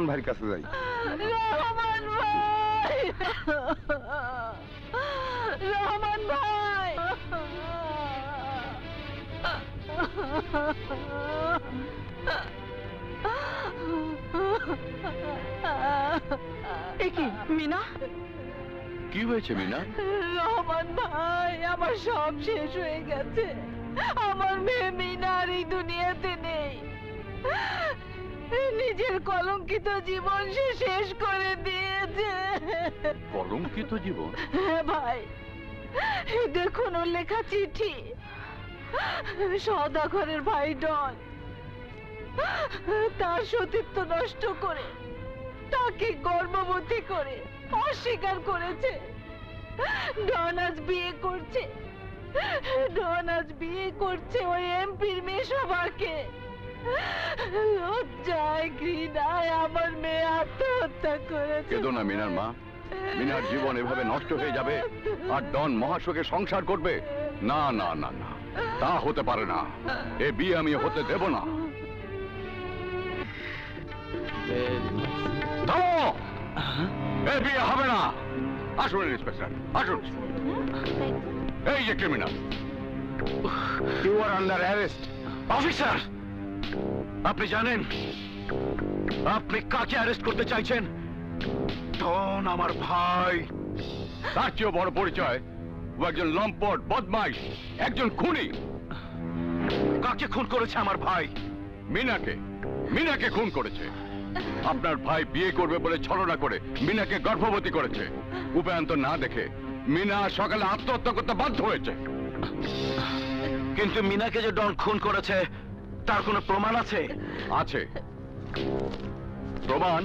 ভাইয়ের কাছে যাই। রহমান ভাই, রহমান ভাই, কি মিনা? কি হয়েছে মিনা? রহমান ভাই, আমার সব শেষ হয়ে গেছে। আমার মেয়ে মিনা আর এই দুনিয়াতে নেই। নিজের কলঙ্কিত জীবন সে শেষ করে দিয়েছে। কলঙ্কিত জীবন? হ্যাঁ ভাই, দেখুন ওর লেখা চিঠি। সওদাগরের ভাই ডন তার সতীত্ব নষ্ট করে তাকে গর্ভবতী করে অস্বীকার করেছে। ডন আজ বিয়ে করছে, ডন আজ বিয়ে করছে ওই এমপির মেয়ে সবাকে। লজ্জায় ঘৃণায় আমার মেয়ে আত্মহত্যা করেছে। কেঁদো না মিনার মা, মিনার জীবন এভাবে নষ্ট হয়ে যাবে আর ডন মহাশোকে সংসার করবে? না না না না, তা হতে পারে না। এ বিয়ে আমি হতে দেব না। এ বিয়ে হবে না। আসুন ইন্সপেক্টর, আসুন। এই যে criminal, you are under arrest. Officer, আপনি জানেন আপনি কাকে অ্যারেস্ট করতে চাইছেন? ডন আমার ভাই। তার চেয়েও বড় পরিচয়, ও একজন লম্পট, বদমাইশ, একজন খুনি। কাকে খুন করেছে আমার ভাই? মিনাকে। মিনাকে খুন করেছে। আপনার ভাই বিয়ে করবে বলে ছলনা করে মিনাকে গর্ভবতী করেছে। উপায়ন্ত না দেখে মিনা সকালে আত্মহত্যা করতে বাধ্য হয়েছে। কিন্তু মিনাকে যে ডন খুন করেছে তার কোনো প্রমাণ আছে? আছে প্রমাণ।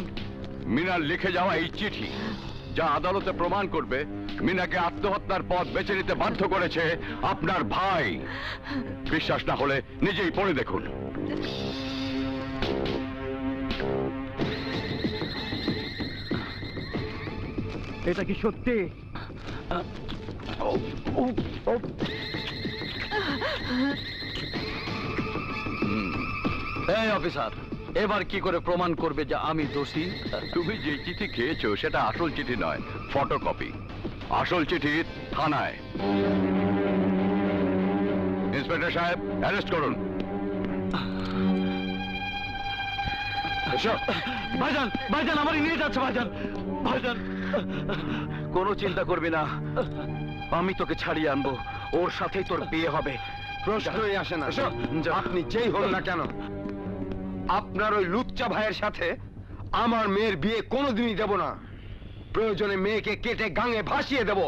মিনার লিখে যাওয়া এই চিঠি, যা আদালতে প্রমাণ করবে মিনাকে আত্মহত্যার পথ বেছে নিতে বাধ্য করেছে আপনার ভাই। বিশ্বাস না হলে নিজেই পড়ে দেখুন। এটা কি সত্যি? এই অফিসার, এবার কি করে প্রমাণ করবে যে আমি দোষী? তুমি যে চিঠি খেয়েছো সেটা আসল চিঠি নয়, ফটোকপি। আসল চিঠি থানায়। ইন্সপেক্টর সাহেব, অ্যারেস্ট করুন। ভাইজান, ভাইজান আমারই নিয়ে যাচ্ছে ভাইজান। ভাইজান, কোনো চিন্তা করবি না, আমি তোকে ছাড়িয়ে আনবো। ওর সাথেই তোর বিয়ে হবে। প্রশ্নই আসে না। আপনি যেই হন না কেন, আপনার ওই লুচ্চা ভাইয়ের সাথে আমার মেয়ের বিয়ে কোনোদিনই দেব না। প্রয়োজনে মেয়েকে কেটে গাঙে ভাসিয়ে দেব।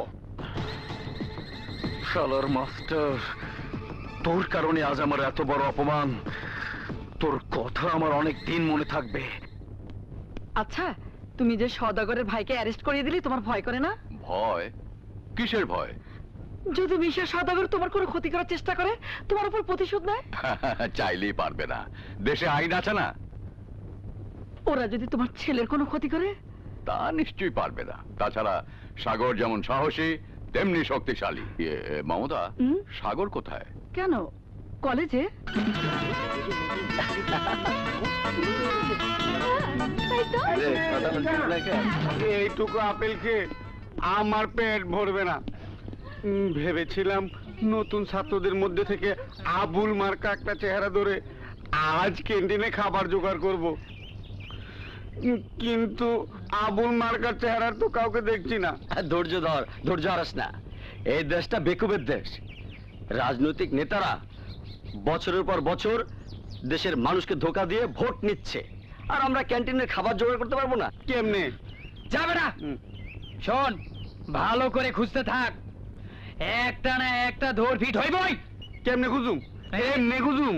শালার মাস্টার, তোর কারণে আজ আমার এত বড় অপমান। তোর কথা আমার অনেক দিন মনে থাকবে। আচ্ছা, তুমি যে সওদাগরের ভাইকে অ্যারেস্ট করিয়ে দিলি, তোমার ভয় করে না? ভয়? কিসের ভয়? যদি মিশা সওদাগর তোমার কোনো ক্ষতি করার চেষ্টা করে, তোমার উপর প্রতিশোধ নেয়? চাইলেই পারবে না, দেশে আইন আছে না। ওরা যদি তোমার ছেলের কোনো ক্ষতি করে? তা নিশ্চয়ই পারবে না। তাছাড়া সাগর যেমন সাহসী তেমনি শক্তিশালী। মমতা, সাগর কোথায়? কেন, কলেজে? এইটুকু আপেল খেয়ে আমার পেট ভরবে না। ভেবেছিলাম নতুন ছাত্রদের মধ্যে থেকে আবুল মার্কা একটা চেহারা ধরে আজ ক্যান্টিনে খাবার জোগাড় করব, কিন্তু আবুল মার্কার চেহারার তো কাউকে দেখছি না। ধৈর্য ধর, ধৈর্য হারাস না। এই দেশটা বেকুবের দেশ। রাজনৈতিক নেতারা বছরের পর বছর দেশের মানুষকে ধোঁকা দিয়ে ভোট নিচ্ছে, আর আমরা ক্যান্টিনের খাবার জোগাড় করতে পারবো না। কেমনে যাবে না? শোন, ভালো করে খুঁজতে থাক, একটা না একটা ধর ফিট হইবই। কেমনে খুঁজুম? এমনি খুঁজুম?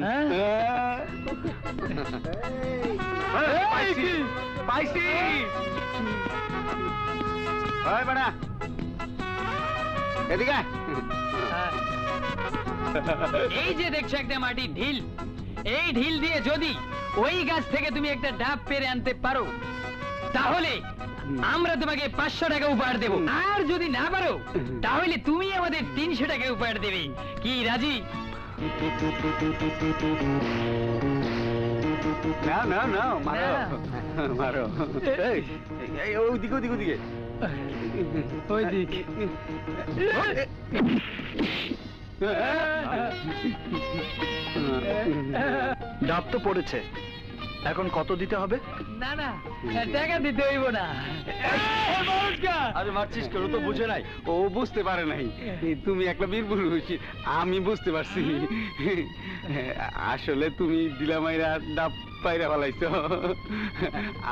পাইছি। ওই বেটা, এদিকে। এই যে দেখছো একটা মাটির ঢিল, এই ঢিল দিয়ে যদি ওই গাছ থেকে তুমি একটা ডাব পেরে আনতে পারো, তাহলে আমরা তোমাকে 500 টাকা উপহার দেব। আর যদি না পারো, তাহলে তুমি আমাদের 300 টাকা উপহার দেবে। কি রাজি? না না না মারো মারো এই এই, ওদিকে ওদিকে ওদিকে ওই দিক ডাব তো পড়েছে, এখন কত দিতে হবে? না না টাকা দিতে হইব না। আরে মারছিস কেন, তো বুঝে নাই। ও বুঝতে পারে নাই, তুমি একটা বীর পুরুষ, আমি বুঝতে পারছি। আসলে তুমি ডিলামাইরা ডাব পাইরা ফেলাইছো।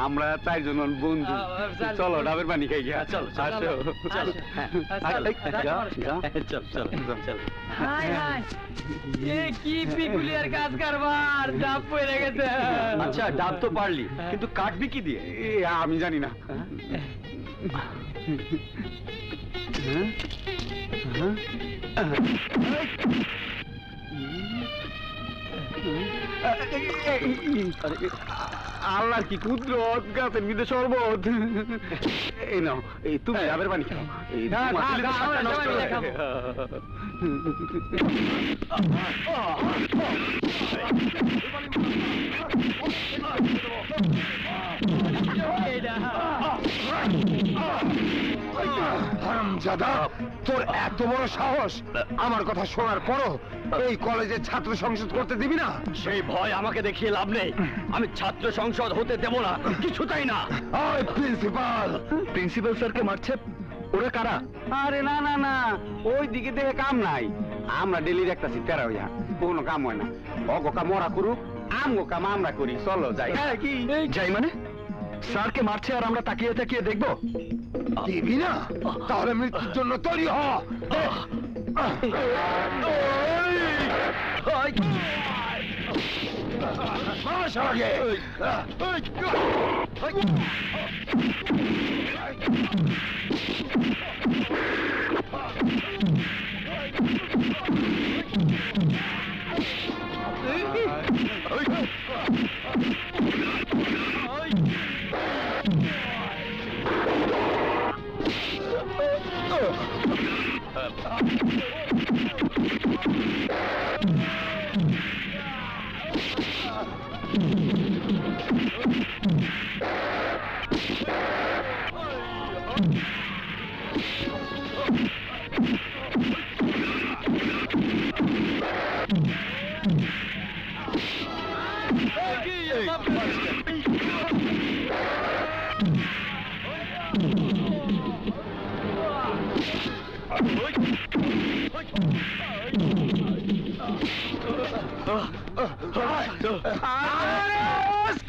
আমরা 4 জন বন্ধু, চলো ডাবের পানি খাই গিয়া। চলো, আসো। চলো। চল চল চল। হাই হাই, এ কি পিকুলিয়ার কাজ কারবার, ডাব পড়ে গেছে। আচ্ছা ডাব তো পারলি, কিন্তু কাটবি কি দিয়ে? এ, আমি জানি না। আল্লাহর কি কুদরত, গাছের মধ্যে শরবত। এই নাও, এই তুমি ডাবের পানি খাও। এই না, তোমার না, দিলে তো না, শাকটা আমরা নষ্ট সবাই মিলে হয়ে খাবো। হারামজাদা, তোর এত বড় সাহস! আমার কথা শোনার পরও এই কলেজের ছাত্র সংসদ করতে দিবি না? সেই ভয় আমাকে দেখিয়ে লাভ নেই। আমি ছাত্র সংসদ হতে দেব না, কিছুতেই না। ওই প্রিন্সিপাল! প্রিন্সিপাল স্যারকে মারছে, ওরা কারা? আরে না না না, ওই দিকে দেখে কাম নাই। আমরা ডেলির একটা সিটারা হইয়া কোনো কাম হয় না। অগো কাম ওরা করুক, আমগো কাম আমরা করি। চলো যাই। কি যাই মানে? স্যারকে মারছে আর আমরা তাকিয়ে তাকিয়ে দেখবো? দিবি না? তাহলে মৃত্যুর জন্য তৈরি হ। মাস আগে।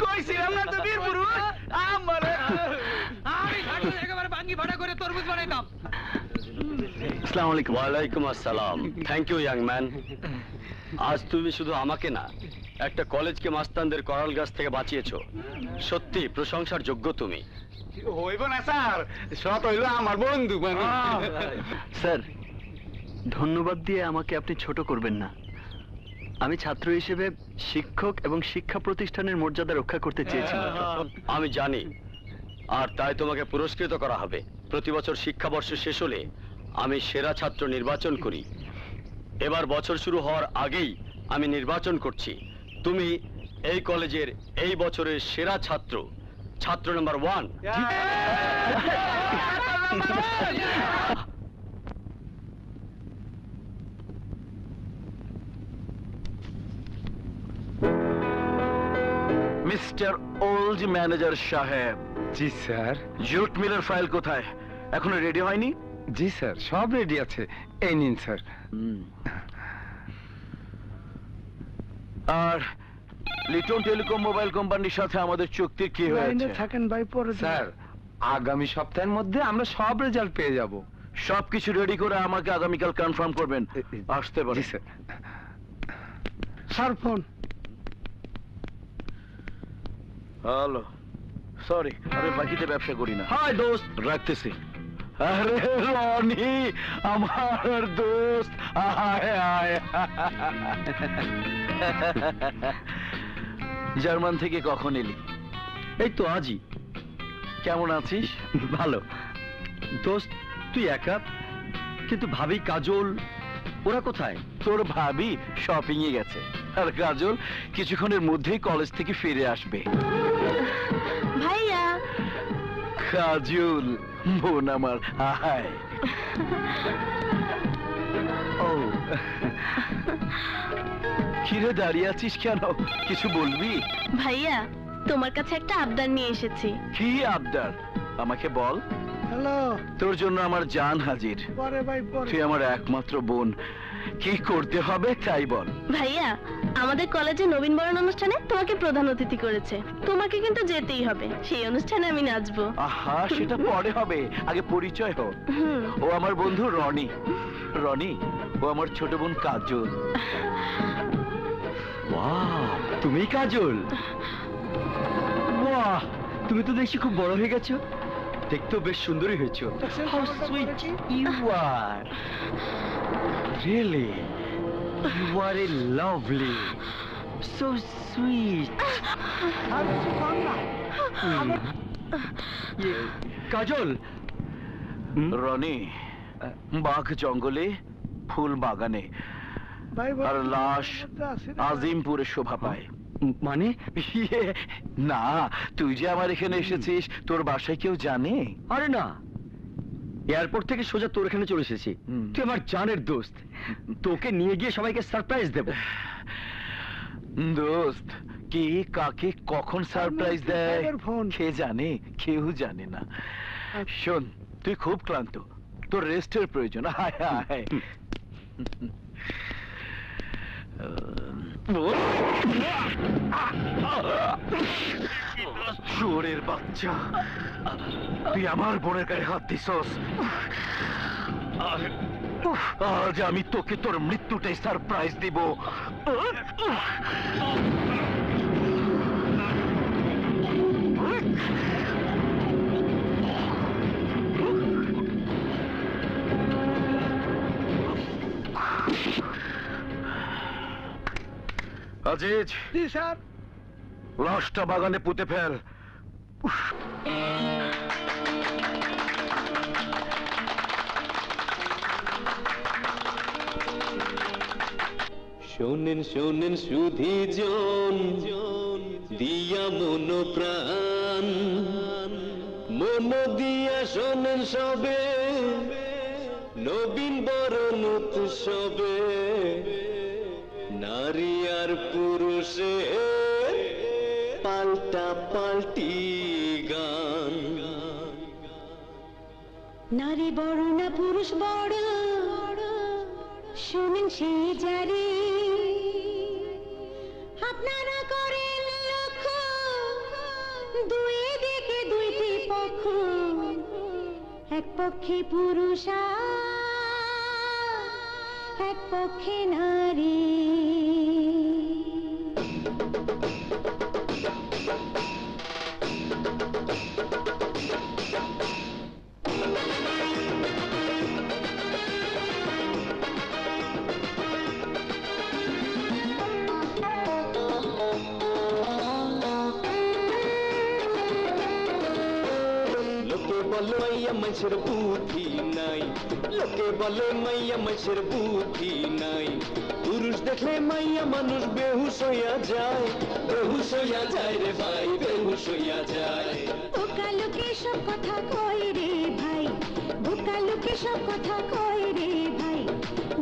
কইছিলাম না তো বীর পুরুষ, আমারে আমি ঢাকা একেবারে ভাঙ্গি ফাটা করে তরমুজ বানাইতাম। আসসালামু আলাইকুম। ওয়ালাইকুম আসসালাম। Thank you young man. আজ তুমি শুধু আমাকে না, একটা কলেজকে মাস্তানদের করাল গাছ থেকে বাঁচিয়েছো। সত্যি প্রশংসার যোগ্য তুমি। হইব না স্যার, সব হইল আমার বন্ধু মানে। স্যার, ধন্যবাদ দিয়ে আমাকে আপনি ছোট করবেন না। আমি ছাত্র হিসেবে শিক্ষক এবং শিক্ষা প্রতিষ্ঠানের মর্যাদা রক্ষা করতে চেয়েছিলাম। আমি জানি, আর তাই তোমাকে পুরস্কৃত করা হবে। প্রতি বছর শিক্ষাবর্ষ শেষ হলে আমি সেরা ছাত্র নির্বাচন করি। এবার বছর শুরু হওয়ার আগেই আমি নির্বাচন করছি। তুমি এই কলেজের এই বছরের সেরা ছাত্র, ছাত্র নাম্বার 1। মিস্টার ওল্ড ম্যানেজার সাহেব, জি স্যার। জুট মিলের ফাইল কোথায়? এখনো রেডি হয়নি? জি স্যার, সব রেডি আছে। এই নিন স্যার। আর লিটন টেলিকম মোবাইল কোম্পানির সাথে আমাদের চুক্তির কি হয়েছে? থাকেন ভাই, পরে স্যার আগামী সপ্তাহের মধ্যে আমরা সব রেজাল্ট পেয়ে যাব। সবকিছু রেডি করে আমাকে আগামীকাল কনফার্ম করবেন। আসতে পারে। জি sir. Sir phone. Hello, sorry, আমি বাকিতে ব্যবসা করি না। হাই দোস্ত। রাখতেছি। আরে রনি, আমার দোস্ত, আয় আয়। জার্মান থেকে কখন এলি? এই তো আজই। কেমন আছিস? ভালো। দোস্ত, তুই একা, কিন্তু ভাবি কাজল, ওরা কোথায়? তোর ভাবি শপিং এ গেছে, আর কাজল কিছুক্ষণের মধ্যেই কলেজ থেকে ফিরে আসবে। ভাইয়া কাজল বোন আমার, হায়। ও কিরে দাঁড়িয়ে আছিস কেন, কিছু বলবি? ভাইয়া তোমার কাছে একটা আবদার নিয়ে এসেছি। কি আবদার আমাকে বল। হ্যালো তোর জন্য আমার জান হাজির, পরে ভাই পরে। তুই আমার একমাত্র বোন, কি করতে হবে তাই বল। ভাইয়া আমাদের কলেজে নবীনবরণ অনুষ্ঠানে তোমাকে প্রধান অতিথি করেছে, তোমাকে কিন্তু যেতেই হবে, সেই অনুষ্ঠানে আমি নাচবো। আহা সেটা পরে হবে, আগে পরিচয় হোক। হুম। ও আমার বন্ধু রনি। রনি ও আমার ছোট বোন কাজল। বাহ, তুমি কাজল? বাহ, তুমি তো দেখছি খুব বড় হয়ে গেছো, দেখতেও বেশ সুন্দরী হয়েছো। How sweet you are. Really, you are a lovely, so sweet. কাজল, রনি বাঘ জঙ্গলে, ফুল বাগানে, আর লাশ আজিমপুরে শোভা পায়। মানে? ইয়ে, না তুই যে আমার এখানে এসেছিস, তোর বাসায় কেউ জানে? আরে না, এয়ারপোর্ট থেকে সোজা তোর এখানে চলে এসেছি। তুই আমার জানের দোস্ত, তোকে নিয়ে গিয়ে সবাইকে সারপ্রাইজ দেব। দোস্ত কি কাকে কখন সারপ্রাইজ দেয় কে জানে? কেউ জানে না। শোন, তুই খুব ক্লান্ত, তোর রেস্টের প্রয়োজন। হায় হায়। চোরের বাচ্চা, তুই আমার বোনের গায়ে হাত দিছস। আজ আমি তোকে তোর মৃত্যুটাই সারপ্রাইজ দিব। আজিজ, জি স্যার। লাশটা বাগানে পুঁতে ফেল। শোনেন শোনেন সুধী জন, দিয়া মন প্রাণ, মন দিয়া শোনেন সবে, নবীন বরণ উৎসবে, নারী আর পুরুষের পাল্টা পাল্টি গান। নারী বড় না পুরুষ বড়, শুনেন সে জারি, আপনারা করেন লক্ষ্য, দুই দিকে দুইটি পক্ষ, এক পক্ষে পুরুষ এক পক্ষে নারী। বলে মাইয়া মানুষের বুদ্ধি নাই, লোকে বলে মাইয়া মানুষের বুদ্ধি নাই, পুরুষ দেখলে মাইয়া মানুষ বেহুশ হইয়া যায়, বেহুশ হইয়া যায় রে ভাই, বেহুশ হইয়া যায়। বোকা লোকে সব কথা কয় রে ভাই, বোকা লোকে সব কথা কয় রে ভাই,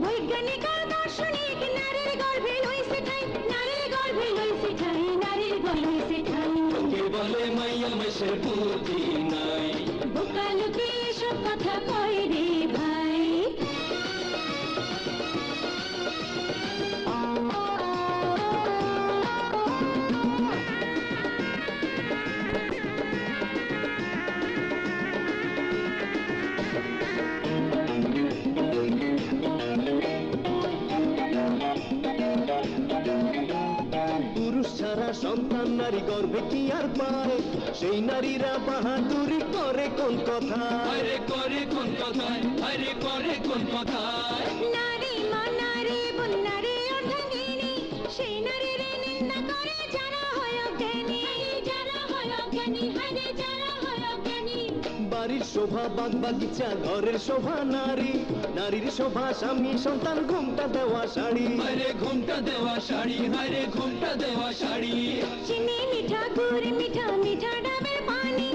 বৈজ্ঞানিক আর দার্শনিক নারীর গর্ভে লইছে ঠাই, নারীর গর্ভে লইছে ঠাই, নারীর গর্ভে লইছে ঠাই। লোকে বলে মাইয়া মানুষের বুদ্ধি নাই, বোকা লোকে সব কথা কয় রে ভাই। পুরুষ ছাড়া সন্তান নারী গর্ভে কি আর পায়, সেই নারীরা বাহাদুরি করে কোন কথায়, করে কোন কথায়, আরে করে কোন কথায়। নারী মা নারী বোন নারী অর্ধাঙ্গিনী, সেই নারীর নিন্দা করে যারা হয় অজ্ঞানী, যারা হয় অজ্ঞানী, হারে যারা হয় অজ্ঞানী। বাড়ির শোভা বাগ বাগিচা ঘরের শোভা নারী, নারীর শোভা স্বামী সন্তান ঘুমটা দেওয়া শাড়ি, হায়রে ঘুমটা দেওয়া শাড়ি, হায়রে ঘুমটা দেওয়া শাড়ি। চিনি মিঠা গুড় মিঠা মিঠা ডাবের পানি,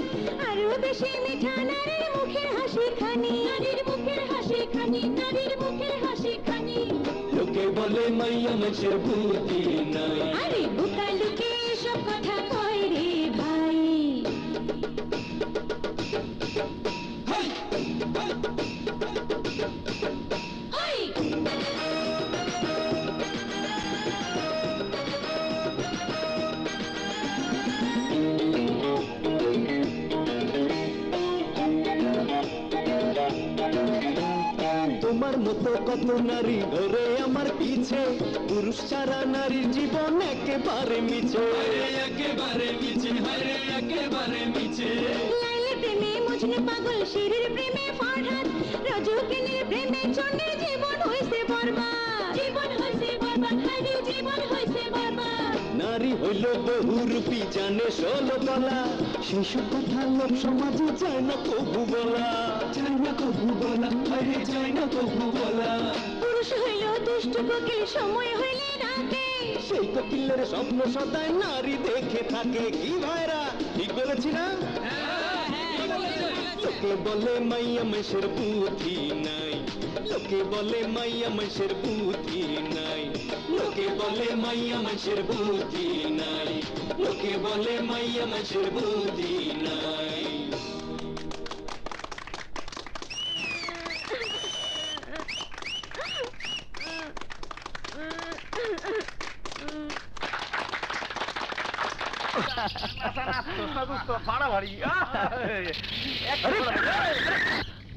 আরো বেশি মিঠা নারীর মুখের হাসি খানি, নারীর মুখের হাসি খানি, নারীর মুখের হাসি খানি। লোকে বলে মাইয়া মানুষের বুদ্ধি নাই, আরে বুকা লুকে সব কথা কয় রে ভাই। তোমার মতো কত নারী ঘরে আমার পিছে, পুরুষ ছাড়া নারীর জীবন একেবারে মিছে, হায়রে একেবারে মিছে, হায়রে একেবারে মিছে। লাইলের প্রেমে মজনু পাগল, শিরের প্রেমে ফারহাদ, রজকিনীর প্রেমে চন্ডীর জীবন হইছে বরবাদ, জীবন হইছে বরবাদ, হায়রে জীবন হইছে বরবাদ। নারী হইল বহুরূপী জানে 16 গলা, সেসব কথা লোক সমাজে যায় না কবু বলা, যায় না কবু বলা, হায়রে যায় না কবু বলা। পুরুষ হইল দুষ্ট কোকিল, সময় হইলে ডাকে, সেই কোকিলের স্বপ্ন সদায় নারী দেখে থাকে। কি ভাইরা ঠিক বলেছি না? লোকে বলে মাইয়া মানুষের বুদ্ধি নাই, লোকে বলে মাইয়া মানুষের বুদ্ধি নাই, লোকে বলে মাইয়া মানুষের বুদ্ধি নাই, লোকে বলে মাইয়া মানুষের বুদ্ধি নাই।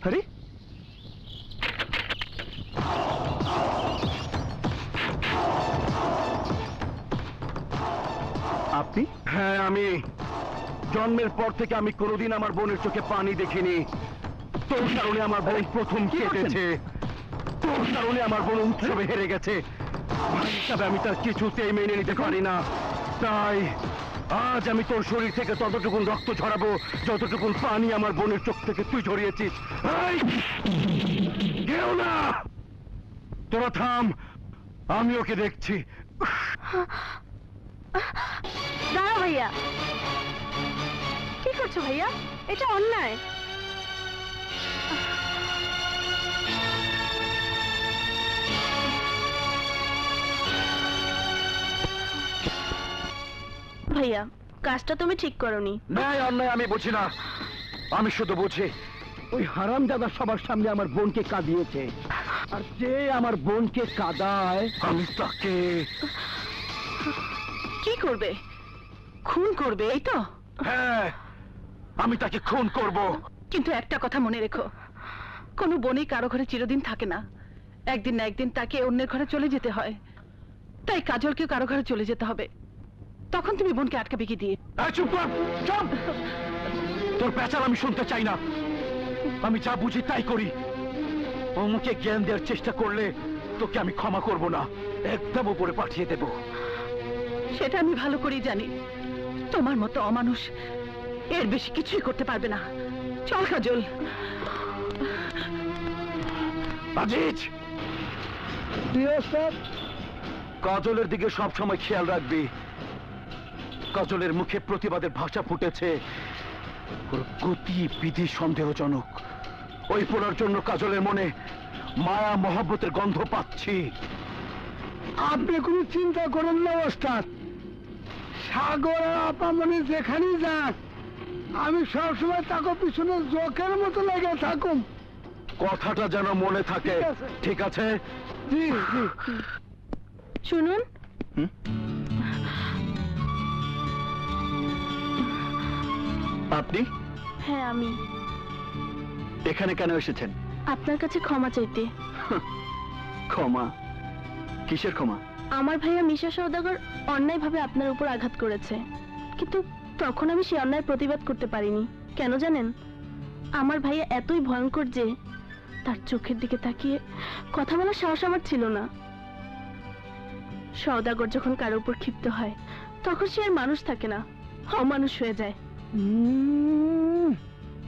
আরে আপনি? হ্যাঁ আমি। জন্মের পর থেকে আমি কোনোদিন আমার বোনের চোখে পানি দেখিনি। তোর কারণে আমার বোন প্রথম কেঁদেছে, তোর কারণে আমার বোন উৎসবে হেরে গেছে। ভাই হিসাবে আমি তার কিছুতেই মেনে নিতে পারি না। তাই আজ আমি তোর শরীর থেকে ততটুকুন রক্ত ঝরাবো যতটুকুন পানি আমার বোনের চোখ থেকে তুই ঝরিয়েছিস। এই, কেউ না, তোরা থাম, আমি ওকে দেখছি। দাঁড়া ভাইয়া, কি করছো ভাইয়া? এটা অন্যায়। ভাইয়া, কাজটা তুমি ঠিক করোনি। ন্যায় অন্যায় আমি বুঝি না, আমি শুধু বুঝি ওই হারামজাদা সবার সামনে আমার বোনকে কাঁদিয়েছে, আর যে আমার বোনকে কাঁদায় আমি তাকে কি করবে? খুন করবে, এই তো? হ্যাঁ, আমি তাকে খুন করব। কিন্তু একটা কথা মনে রেখো, কোনো বোনই কারো ঘরে চিরদিন থাকে না। একদিন না একদিন তাকে অন্যের ঘরে চলে যেতে হয়। তাই কাজলকেও কারো ঘরে চলে যেতে হবে। তখন তুমি বোনকে আটকাবে কি দিয়ে? চুপ কর, চুপ! তোর পেঁচাল আমি শুনতে চাই না। আমি যা বুঝি তাই করি। অমুকে জ্ঞান দেওয়ার চেষ্টা করলে তোকে আমি ক্ষমা করব না, একদম উপরে পাঠিয়ে দেব। সেটা আমি ভালো করেই জানি। তোমার মতো অমানুষ এর বেশি কিছুই করতে পারবে না। চল কাজল। আজিজ, কাজলের দিকে সব সময় খেয়াল রাখবি। কাজলের মুখে প্রতিবাদের ভাষা ফুটেছে, ওর গতি বিধি সন্দেহজনক। ওই পোড়ার জন্য কাজলের মনে মায়া মহব্বতের গন্ধ পাচ্ছি। আপনি কোনো চিন্তা করেন না ওস্তাদ। সাগর আপামনি যেখানেই যাক, আমি সবসময় তাকে পিছনে জোকের মতো লেগে থাকুম। কথাটা যেন মনে থাকে, ঠিক আছে? জি জি। শুনুন, আপনি? হ্যাঁ আমি। এখানে কেন এসেছেন? আপনার কাছে ক্ষমা চাইতে। ক্ষমা? কিসের ক্ষমা? আমার ভাইয়া মিশা সওদাগর অন্যায়ভাবে আপনার উপর আঘাত করেছে, কিন্তু তখন আমি সে অন্যায় প্রতিবাদ করতে পারিনি। কেন জানেন? আমার ভাইয়া এতই ভয়ঙ্কর যে তার চোখের দিকে তাকিয়ে কথা বলার সাহস আমার ছিল না। সওদাগর যখন কারোর উপর ক্ষিপ্ত হয় তখন সে আর মানুষ থাকে না, অমানুষ হয়ে যায়।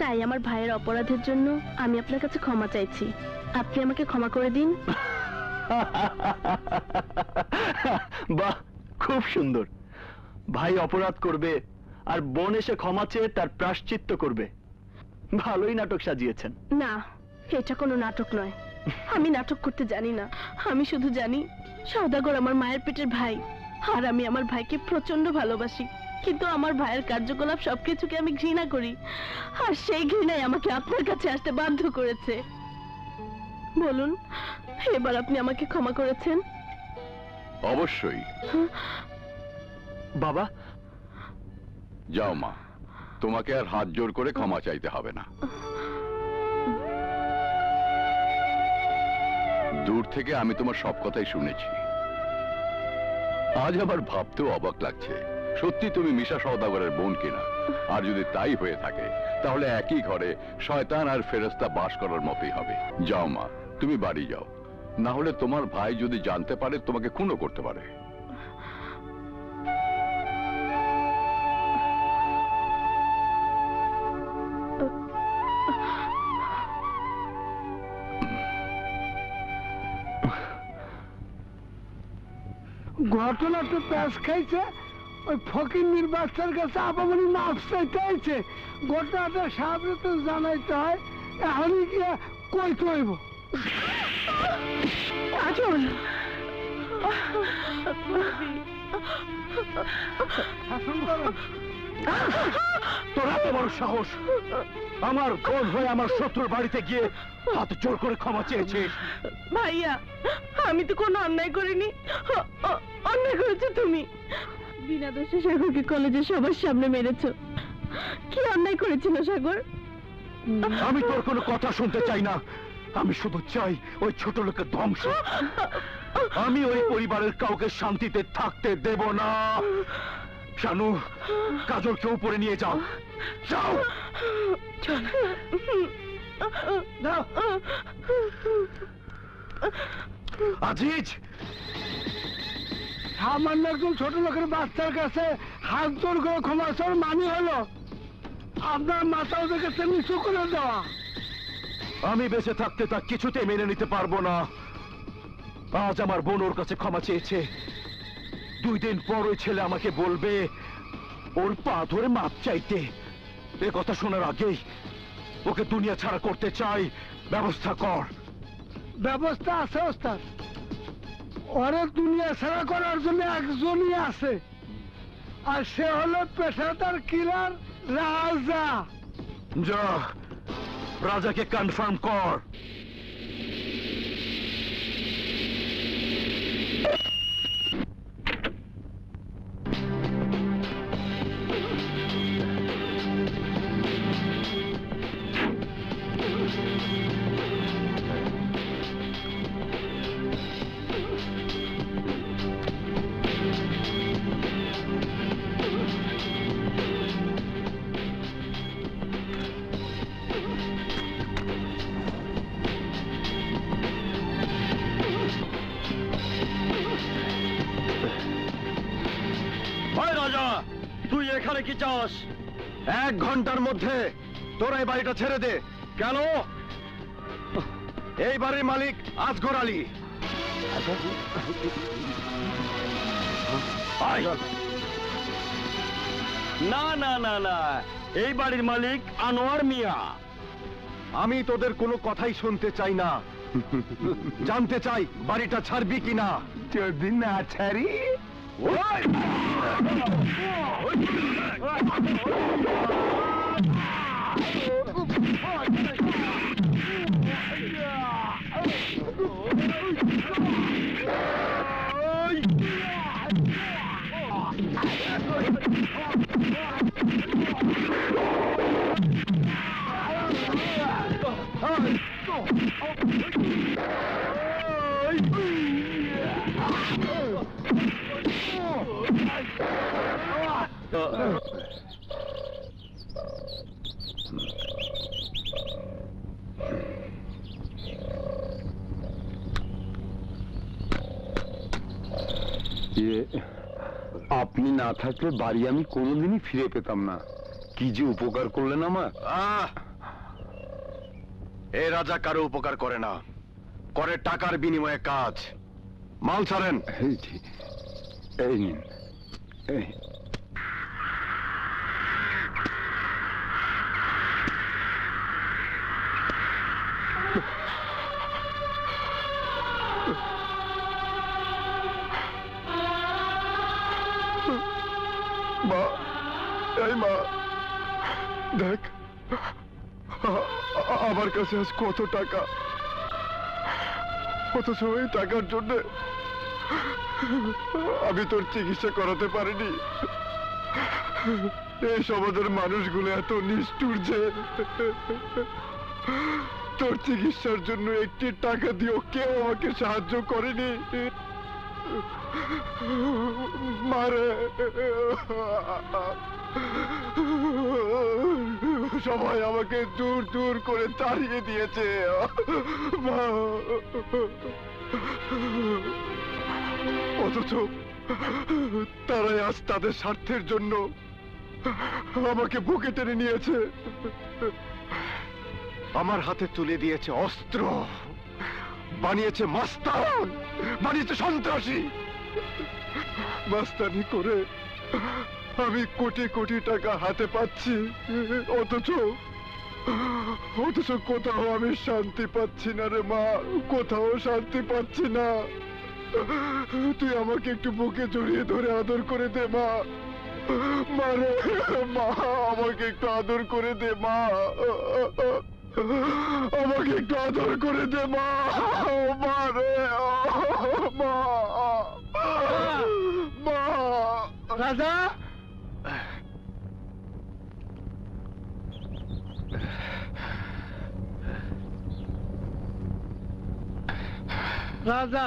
তাই আমার ভাইয়ের অপরাধের জন্য আমি আপনার কাছে ক্ষমা চাইছি। আপনি আমাকে ক্ষমা করে দিন। বাহ, খুব সুন্দর। ভাই অপরাধ করবে আর বোন এসে ক্ষমা চেয়ে তার প্রায়শ্চিত্ত করবে। ভালোই নাটক সাজিয়েছেন। না, এটা কোনো নাটক নয়। আমি নাটক করতে জানি না। আমি শুধু জানি সওদাগর আমার মায়ের পেটের ভাই, আর আমি আমার ভাইকে প্রচন্ড ভালোবাসি। কিন্তু আমার ভাইয়ের কার্যকলাপ সবকিছুকে আমি ঘৃণা করি, আর সেই ঘৃণাই আমাকে আপনার কাছে আসতে বাধ্য করেছে। বলুন, এবার আপনি আমাকে ক্ষমা করেছেন? অবশ্যই। বাবা, যাও মা, তোমাকে আর হাত জোর করে ক্ষমা চাইতে হবে না। দূর থেকে আমি তোমার সব কথাই শুনেছি। আজ আবার ভাবতেও অবাক লাগছে, সত্যি তুমি মিশা সওদাগরের বোন কিনা। আর যদি তাই হয়ে থাকে তাহলে একই ঘরে শয়তান আর ফেরেশতা বাস করার মতোই হবে। যাও মা, তুমি বাড়ি যাও, না হলে তোমার ভাই যদি জানতে পারে তোমাকে খুনও করতে পারে। ঘটনাটা প্যাস খাইছে, ওই ফকিন্নির বাচ্চার কাছে আপামনি মাফ চাইতে আইছে। ঘটনাটা সামনে তো জানাইতে হয়, এখনই গিয়া কইতে হইব। কাজল, তোর এত বড় সাহস! আমার বোন হয়ে আমার শত্রুর বাড়িতে গিয়ে হাত জোর করে ক্ষমা চেয়েছিস? ভাইয়া, আমি তো কোনো অন্যায় করিনি। অন্যায় করেছো তুমি। বিনা দোষে সাগরকে কলেজে সবার সামনে মেরেছো। কি অন্যায় করেছিল সাগর? আমি তোর কোনো কথা শুনতে চাই না। আমি শুধু চাই ওই ছোট লোকের ধ্বংস। আমি ওই পরিবারের কাউকে শান্তিতে থাকতে দেব না। শানু, কাজলকে উপরে নিয়ে যাও। যাও। আজিজ, সামান্য একজন ছোট লোকের বাচ্চার কাছে হাত জোর করে ক্ষমা চাওয়ার মানে হলো আপনার মাথা ওদের কাছে নিচু করে দেওয়া। আমি বেঁচে থাকতে তা কিছুতেই মেনে নিতে পারবো না। আজ আমার বোন ওর কাছে ক্ষমা চেয়েছে, 2 দিন পর ওই ছেলে আমাকে বলবে ওর পা ধরে মাপ চাইতে। এ কথা শোনার আগেই ওকে দুনিয়া ছাড়া করতে চাই। ব্যবস্থা কর। ব্যবস্থা আছে ওস্তাদ, ওরে দুনিয়া ছাড়া করার জন্য একজনই আছে, আর সে হলো পেশাদার কিলার রাজা। যা, রাজাকে কনফার্ম কর। রাজা, তুই এখানে কি চাস? 1 ঘন্টার মধ্যে তোরা এই বাড়িটা ছেড়ে দে। কেন? এই বাড়ির মালিক আসগর আলী। না না না না, এই বাড়ির মালিক আনোয়ার মিয়া। আমি তোদের কোনো কথাই শুনতে চাই না। জানতে চাই বাড়িটা ছাড়বি কিনা। যদি না ছাড়ি আপনি না থাকলে বাড়ি আমি কোনোদিনই ফিরে পেতাম না। কি যে উপকার করলেন আমার। এ রাজা কারো উপকার করে না, করে টাকার বিনিময়ে কাজ। মাল ছাড়েন। এই নিন। মা, এই মা, দেখ আমার কাছে আজ কত টাকা, অথচ এই টাকার জন্য আমি তোর চিকিৎসা করাতে পারিনি। এই সমাজের মানুষগুলো এত নিষ্ঠুর যে তোর চিকিৎসার জন্য একটি টাকা দিয়েও কেউ আমাকে সাহায্য করেনি। মারে, সবাই আমাকে দূর দূর করে তাড়িয়ে দিয়েছে। মা, অথচ তারাই আজ তাদের স্বার্থের জন্য আমাকে বুকে টেনে নিয়েছে, আমার হাতে তুলে দিয়েছে অস্ত্র, বানিয়েছে মাস্তান, বানিয়েছে সন্ত্রাসী। মাস্তানি করে আমি কোটি কোটি টাকা হাতে পাচ্ছি, অথচ কোথাও আমি শান্তি পাচ্ছি না রে মা, কোথাও শান্তি পাচ্ছি না। তুই আমাকে একটু বুকে জড়িয়ে ধরে আদর করে দে মা। মারে মা, আমাকে একটু আদর করে দে মা, আমাকে একটু আদর করে দে মা। মারে মা, মা। রাজা, রাজা,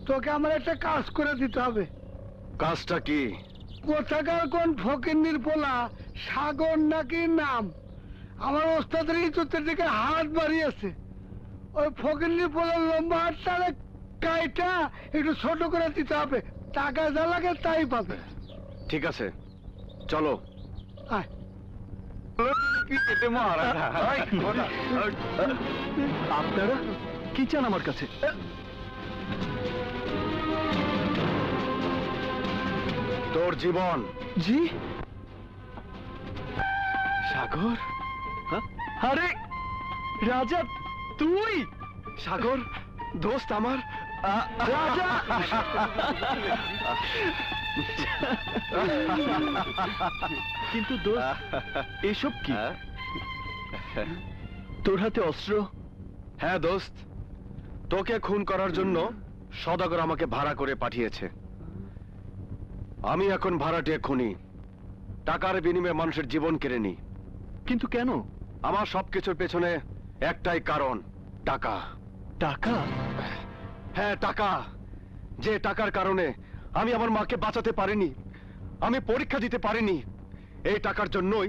তোকে আমার একটা কাজ করে দিতে হবে। কাজটা কি? কোথাকার কোন ফকিন্নির পোলা সাগর নাকি নাম, আমার ওস্তাদের ইজ্জতের দিকে হাত বাড়িয়েছে। ওই ফকিন্নির পোলার লম্বা হাতটা কাইটা একটু ছোট করে দিতে হবে, টাকা যা লাগে তাই পাবে। ঠিক আছে, চলো। আয়। আপনারা কি চান আমার কাছে? তোর জীবন। জি সাগর, আরে রাজা তুই? সাগর দোস্ত আমার, রাজা। কিন্তু দোস্ত এসব কি? তোর হাতে অস্ত্র? হ্যাঁ দোস্ত, তোকে খুন করার জন্য সদাগর আমাকে ভাড়া করে পাঠিয়েছে। আমি এখন ভাড়াটিয়া খুনি, টাকার বিনিময়ে মানুষের জীবন কেড়ে নি। কিন্তু কেন? আমার সবকিছুর পেছনে একটাই কারণ, টাকা। টাকা? হ্যাঁ টাকা, যে টাকার কারণে আমি আমার মাকে বাঁচাতে পারিনি, আমি পরীক্ষা দিতে পারিনি। এই টাকার জন্যই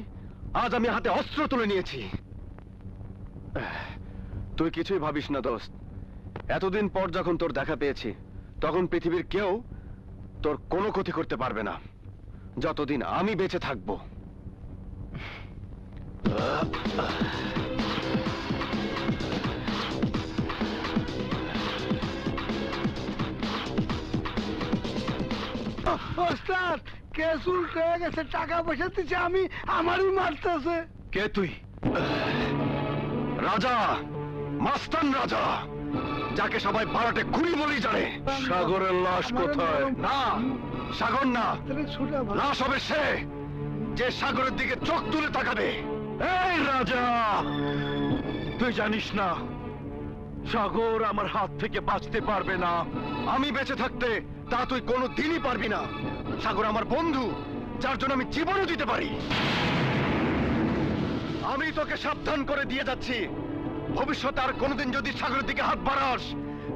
আজ আমি হাতে অস্ত্র তুলে নিয়েছি। তুই কিছুই ভাবিস না দোস্ত, এতদিন পর যখন তোর দেখা পেয়েছি তখন পৃথিবীর কেউ তোর কোনো ক্ষতি করতে পারবে না, যতদিন আমি বেঁচে থাকবো। ওস্তাদ, কেস উল্টো হয়ে গেছে, টাকা পয়সা দিচ্ছে আমি, আমারই মারতেছে। কে তুই? রাজা, মাস্তান রাজা, যাকে সবাই ভাড়াটে খুনি বলেই জানে। সাগরের লাশ কোথায়? না, সাগর না, লাশ হবে সে, যে সাগরের দিকে চোখ তুলে তাকাবে। এই রাজা, তুই জানিস না সাগর আমার হাত থেকে বাঁচতে পারবে না। আমি বেঁচে থাকতে তা তুই কোনো দিনই পারবি না। সাগর আমার বন্ধু, যার জন্য আমি জীবনও দিতে পারি। আমি তোকে সাবধান করে দিয়ে যাচ্ছি, ভবিষ্যতে আর কোনোদিন যদি সাগরের দিকে হাত বাড়াস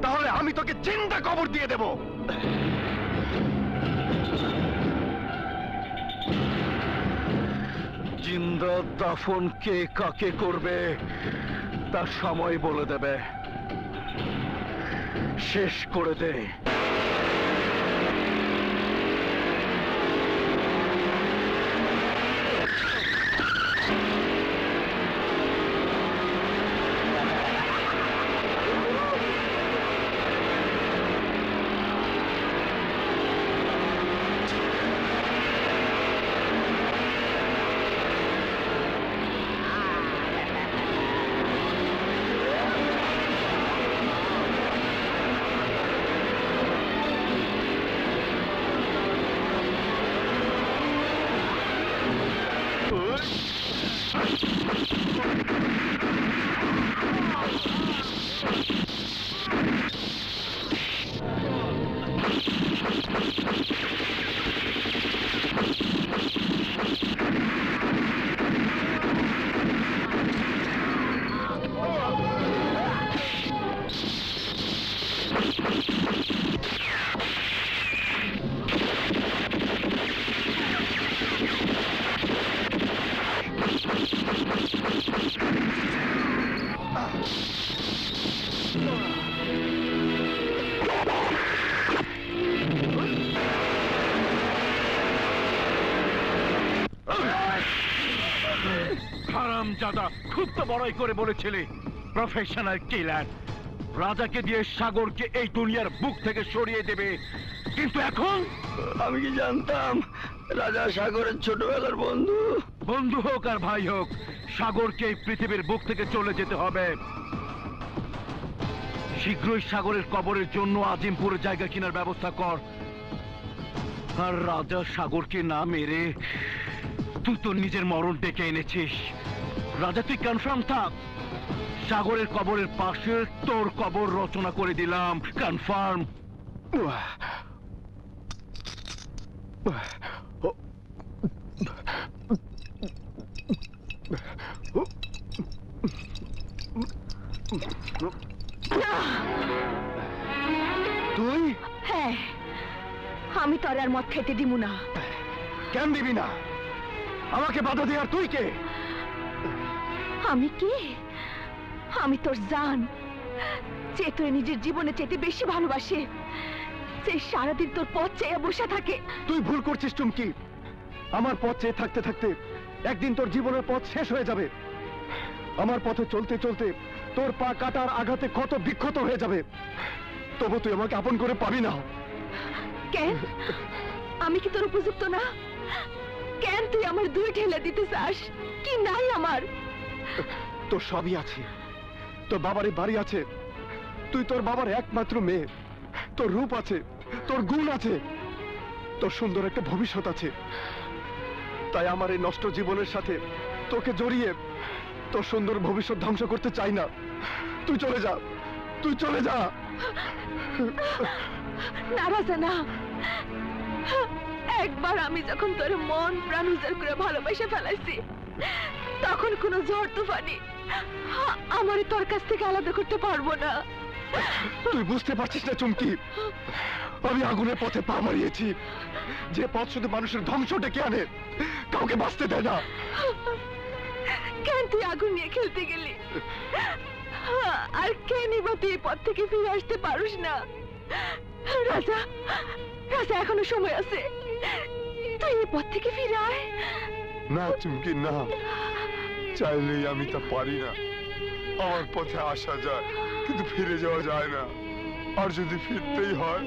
তাহলে আমি তোকে জিন্দা কবর দিয়ে দেব। জিন্দা দাফন কে কাকে করবে তার সময় বলে দেবে। শেষ করে দে। হারামজাদা, খুব তো বড়াই করে বলেছিলে প্রফেশনাল কিলার। রাজাকে দিয়ে সাগরকে এই দুনিয়ার বুক থেকে সরিয়ে দেবে, কিন্তু এখন আমি কি জানতাম রাজা সাগরের ছোটবেলার বন্ধু। বন্ধু হোক আর ভাই হোক, সাগরকে এই পৃথিবীর বুক থেকে চলে যেতে হবে। শীঘ্রই সাগরের কবরের জন্য আজিমপুরে জায়গা কেনার ব্যবস্থা কর। আর রাজা সাগরকে না মেরে তুই তোর নিজের মরণ ডেকে এনেছিস। রাজা তুই কনফার্ম থাক, সাগরের কবরের পাশে তোর কবর রচনা করে দিলাম, কনফার্ম। তুই? হ্যাঁ, আমি তোর আর মদ খেতে দিব না। কেন দিবি না? আমাকে বাধা দেওয়ার তুই কে? আমি কি? আমি তোর জান, যে তোর নিজের জীবনে চেয়ে বেশি ভালোবাসে, যে সারাদিন তোর পথ চেয়ে বসে থাকে। তুই ভুল করছিস টুমকি। আমার পথ চেয়ে থাকতে থাকতে একদিন তোর জীবনের পথ শেষ হয়ে যাবে। আমার পথে চলতে চলতে তোর পা কাটার আঘাতে ক্ষত বিক্ষত হয়ে যাবে, তবু তুই আমাকে আপন করে পাবি না। কেন? আমি কি তোর উপযুক্ত না? কেন তুই আমার দুই ঠেলে দিতে চাস? কি নাই আমার? তোর সবই আছে, তোর বাবারই বাড়ি আছে, তুই তোর বাবার একমাত্র মেয়ে, তোর রূপ আছে, তোর গুণ আছে, তোর সুন্দর একটা ভবিষ্যৎ আছে। তাই আমার এই নষ্ট জীবনের সাথে তোকে জড়িয়ে তোর সুন্দর ভবিষ্যৎ ধ্বংস করতে চাই না। তুই চলে যা, তুই চলে যা। নারাজ না, একবার আমি যখন তোর মন প্রাণ উজাড় করে ভালোবাসে ফেলাইছি, তখন কোনো ঝড় তুফানি আমারে তোর কাছ থেকে আলাদা করতে পারবো না। তুই বুঝতে পারছিস না চুমকি, আমি আগুনের পথে পা মারিয়েছি, যে পথ শুধু মানুষের ধ্বংস ডেকে আনে, কাউকে বাঁচতে দেয় না। কেন তুই আগুন নিয়ে খেলতে গেলি? আর কেনই বা তুই এই পথ থেকে ফিরে আসতে পারিস না? রাজা, রাজা এখনো সময় আছে, তুই এই পথ থেকে ফিরে আয়। না চুমকি না, চাইলেই আমি তা পারি না। আমার পথে আসা যায়, কিন্তু ফিরে যাওয়া যায় না। আর যদি ফিরতেই হয়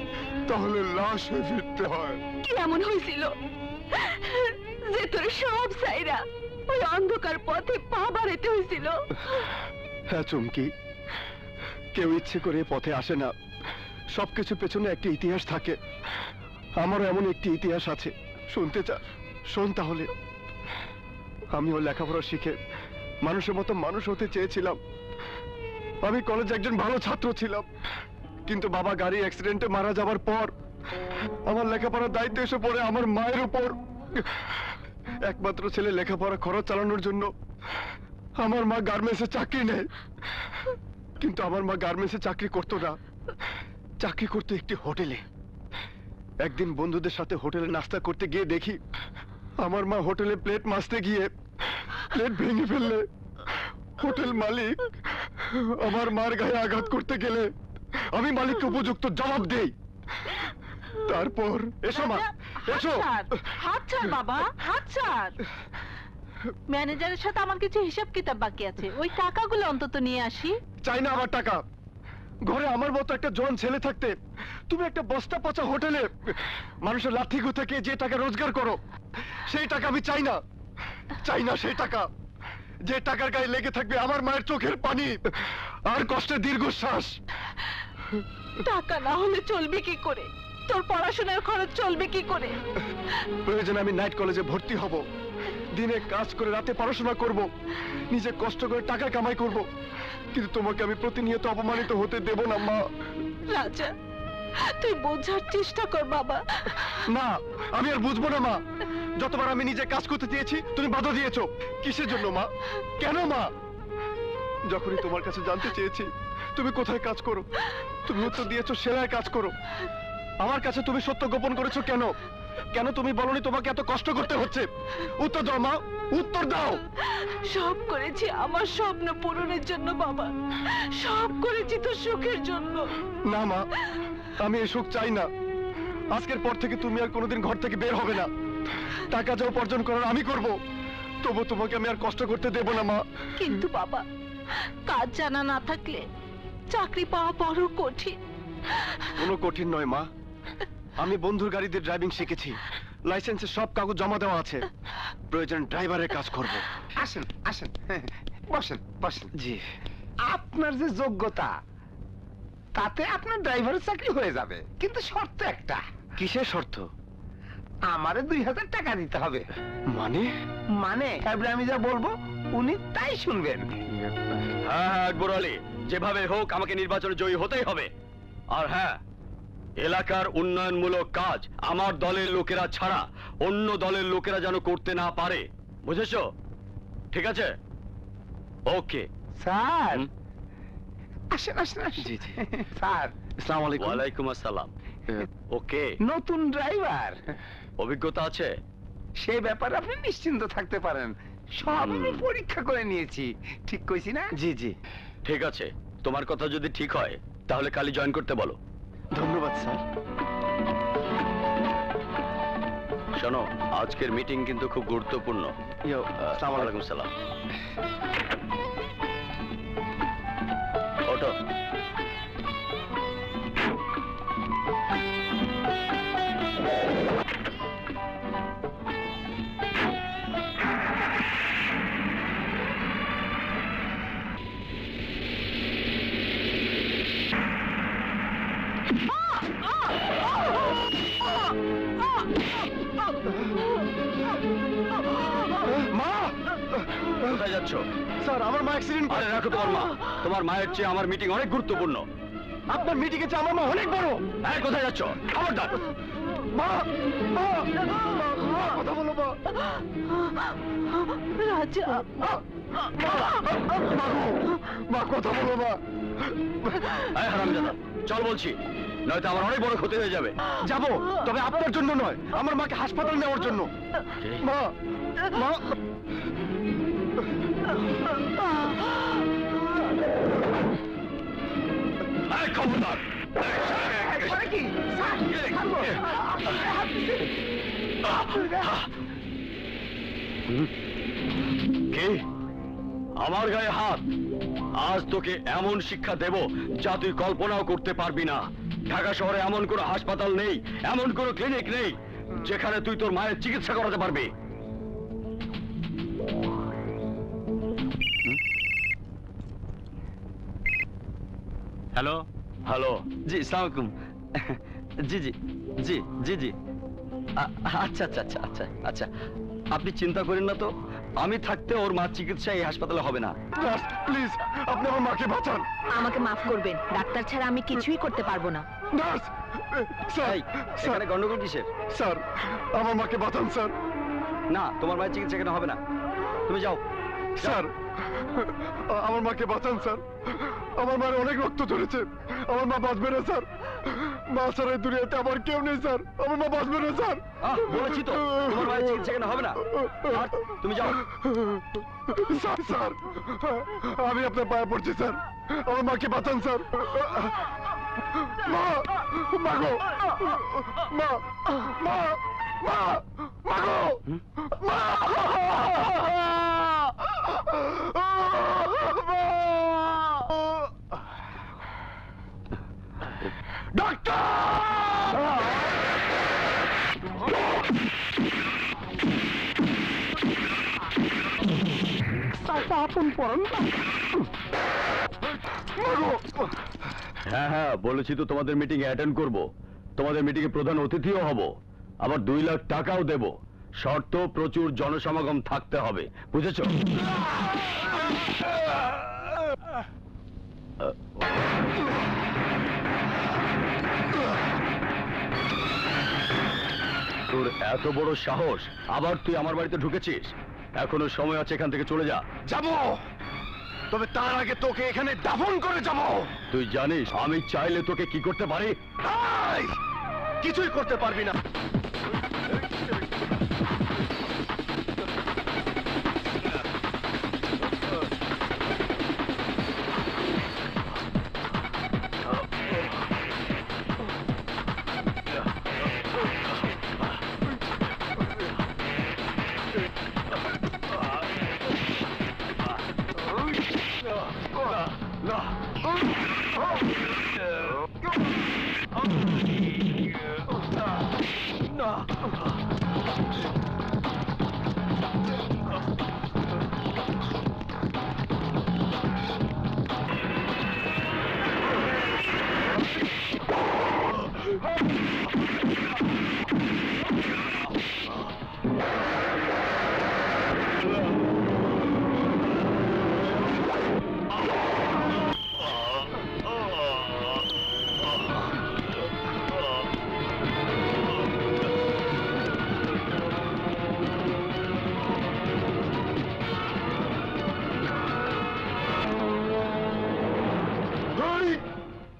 তাহলে লাশ হয়ে ফিরতে হয়। কি এমন হয়েছিল যে তোর সব সাইরা ওই অন্ধকার পথে পা বাড়াতে হয়েছিল? হ্যাঁ চুমকি, কেউ ইচ্ছে করে পথে আসে না, সবকিছু পেছনে একটি ইতিহাস থাকে। আমারও এমন একটি ইতিহাস আছে, শুনতে চা? শোন তাহলে। আমিও লেখাপড়া শিখে মানুষের মতো মানুষ হতে চেয়েছিলাম। আমি কলেজে একজন ভালো ছাত্র ছিলাম, কিন্তু বাবা গাড়ি অ্যাক্সিডেন্টে মারা যাবার পর আমার লেখাপড়ার দায়িত্ব এসে পড়ে আমার মায়ের উপর। একমাত্র ছেলে লেখাপড়া খরচ চালানোর জন্য আমার মা গার্মেন্টসে চাকরি নেয়, কিন্তু আমার মা গার্মেন্টসে চাকরি করতো না, চাকরি করতো একটি হোটেলে। একদিন বন্ধুদের সাথে হোটেলে নাস্তা করতে গিয়ে দেখি আমার মা হোটেলে প্লেট মাজতে গিয়ে প্লেট ভেঙে ফেললে হোটেল মালিক আমার মার গায়ে আঘাত করতে গেলে আমি মালিককে উপযুক্ত জবাব দেই। তারপর এসো মা, এসো। হাত ছাড় বাবা, হাত ছাড়। ম্যানেজারের সাথে আমার কিছু হিসাব কিতাব বাকি আছে, ওই টাকাগুলো অন্তত নিয়ে আসি। চাই না আমার টাকা। ঘরে আমার মতো একটা জোয়ান ছেলে থাকতে তুমি একটা বস্তা পচা হোটেলে মানুষের লাঠি থেকে যে টাকা রোজগার করো, সেই টাকা আমি চাই না। চাই না সেই টাকা, যে টাকার গায়ে লেগে থাকবে আমার মায়ের চোখের পানি আর কষ্টের দীর্ঘশ্বাস। টাকা না হলে চলবে কি করে? তোর পড়াশোনার খরচ চলবে কি করে? প্রয়োজনে আমি নাইট কলেজে ভর্তি হব, দিনে কাজ করে রাতে পড়াশোনা করব, নিজে কষ্ট করে টাকা কামাই করব, কিন্তু তোমাকে আমি প্রতিনিয়ত অপমানিত হতে দেব না মা। রাজা, তুই বোঝার চেষ্টা কর বাবা। না, আমি আর বুঝবো না মা। যতবার আমি নিজে কাজ করতে চেয়েছি তুমি বাধা দিয়েছো। কিসের জন্য মা? কেন মা? যখনই তোমার কাছে জানতে চেয়েছি তুমি কোথায় কাজ করো, তুমি উত্তর দিয়েছো সেলাই কাজ করো। আমার কাছে তুমি সত্য গোপন করেছো কেন? কেন তুমি বলনি তোমাকে এত কষ্ট করতে হচ্ছে? উত্তর দাও মা, উত্তর দাও। সব করেছি আমার স্বপ্ন পূরণের জন্য বাবা, সব করেছি তোর সুখের জন্য। না মা, আমি এই সুখ চাই না। আজকের পর থেকে তুমি আর কোনোদিন ঘর থেকে বের হবে না। টাকা যা উপার্জন করার আমি করব, তবু তোমাকে আমি আর কষ্ট করতে দেব না মা। কিন্তু বাবা, কাজ জানা না থাকলে চাকরি পাওয়া বড় কঠিন। কোনো কঠিন নয় মা, আমি বন্ধুর গাড়িতে ড্রাইভিং শিখেছি, লাইসেন্সের সব কাগজ জমা দেওয়া আছে, প্রয়োজন ড্রাইভারের কাজ করব। আসেন আসেন, বসেন বসেন। জি। আপনার যে যোগ্যতা তাতে আপনার ড্রাইভারের চাকরি হয়ে যাবে, কিন্তু শর্ত একটা। কিসের শর্ত? আমারে 2000 টাকা দিতে হবে। মানে? মানে এবারে আমি যা বলবো উনি তাই শুনবেন। হ্যাঁ হ্যাঁ আকবর আলী, যেভাবে হোক আমাকে নির্বাচনে জয়ী হতেই হবে। আর হ্যাঁ, এলাকার উন্নয়নমূলক কাজ আমার দলের লোকেরা ছাড়া অন্য দলের লোকেরা যেন করতে না পারে, বুঝেছো? ঠিক আছে? ওকে স্যার আসেন আসেন আসেন। জি জি। স্যার আসসালামু আলাইকুম। ওয়ালাইকুম আসসালাম। ওকে, নতুন ড্রাইভার, অভিজ্ঞতা আছে? সেই ব্যাপারে আপনি নিশ্চিন্ত থাকতে পারেন, সব আমি পরীক্ষা করে নিয়েছি। ঠিক কইছি না? জি জি। ঠিক আছে, তোমার কথা যদি ঠিক হয় তাহলে কালই জয়েন করতে বলো। ধন্যবাদ স্যার। শোনো, আজকের মিটিং কিন্তু খুব গুরুত্বপূর্ণ। আসসালামু আলাইকুম। ওয়ালাইকুম সালাম। ওঠো। মা! কোথায় যাচ্ছ? স্যার, আমার মা অ্যাক্সিডেন্ট করে। আরে রাখো তোমার মা, তোমার মায়ের চেয়ে আমার মিটিং অনেক গুরুত্বপূর্ণ। আপনার মিটিং এ আমার মা অনেক বড়। হ্যাঁ, কোথায় যাচ্ছ? খবরদার। মা! মা! মা, কথা বলো মা। রাজা, মা, কথা বলো মা। এই হারামজাদা, চল বলছি, নয়তো আমার অনেক বড় ক্ষতি হয়ে যাবে। যাবো, তবে আপনার জন্য নয়, আমার মাকে হাসপাতাল নেওয়ার জন্য। মা! মা! এই খবরদার। করে কি? স্যার, থামো। আপনার হাত দিছে। কি? আমার গায়ে হাত? আজ তোকে এমন শিক্ষা দেব যা তুই কল্পনাও করতে পারবি না। ঢাকা শহরে এমন কোনো হাসপাতাল নেই, এমন কোনো ক্লিনিক নেই যেখানে তুই তোর মায়ের চিকিৎসা করাতে পারবি। Hello hello. জি আসসালামু আলাইকুম। জি জি জি জি জি আচ্ছা আচ্ছা আচ্ছা আচ্ছা আচ্ছা, আপনি চিন্তা করেন না তো, আমি থাকতে ওর মার চিকিৎসা এই হাসপাতালে হবে না। প্লিজ, আপনি আমার মাকে বাঁচান। আমাকে মাফ করবেন, ডাক্তার ছাড়া আমি কিছুই করতে পারবো না। নার্স! স্যার, এই, স্যার, এখানে গন্ডগোল কিসের? স্যার, আমার মাকে বাঁচান স্যার। না, তোমার মায়ের চিকিৎসা এখানে হবে না, তুমি যাও। স্যার, আমার মাকে বাঁচান স্যার। আমার মায়ের অনেক রক্ত ঝরেছে, আমার মা বাঁচবে না স্যার। মা ছাড়া এই দুনিয়াতে আমার কেউ নেই স্যার, আমার মা বাঁচবে না স্যার। বলেছি তো, তোমার মায়ের চিকিৎসা এখানে হবে না, আর তুমি যাও। স্যার, স্যার, আমি আপনার পায়ে পড়ছি স্যার, আমার মাকে বাঁচান স্যার। মা! মা গো! মা! মা! মা! মা গো! মা! হ্যাঁ হ্যাঁ, বলেছি তো তোমাদের মিটিং এ অ্যাটেন্ড করব, তোমাদের মিটিং এ প্রধান অতিথিও হব, আবার 2 লাখ টাকাও দেব। শর্ত, প্রচুর জনসমাগম থাকতে হবে, বুঝেছো? তোর এত বড় সাহস, আবার তুই আমার বাড়িতে ঢুকেছিস? এখনো সময় আছে, এখান থেকে চলে যা। যাবো, তবে তার আগে তোকে এখানে দাফন করে যাবো। তুই জানিস আমি চাইলে তোকে কি করতে পারি? কিছুই করতে পারবি না।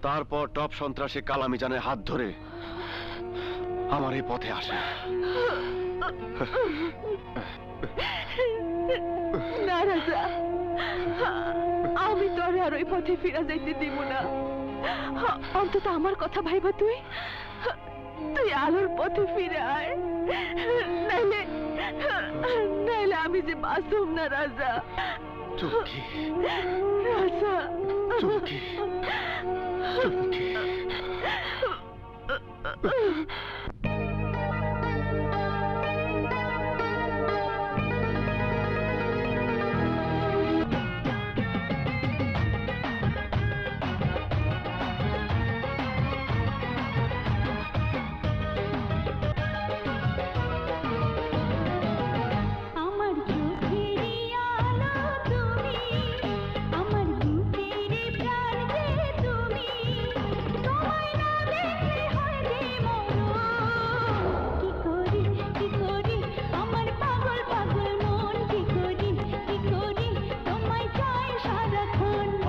তারপর টপ সন্ত্রাসী কালামিজানের হাত ধরে আমার এই পথে আসে। না রাজা, আমি তোর আর ওই পথে ফিরা যাইতে দিব না। অন্তত আমার কথা ভাইবা, তুই আলোর পথে ফিরে আয়, নাইলে নাইলে আমি যে বাঁচব না রাজা। চুমকি, রাজা, চুমকি, চুমকি।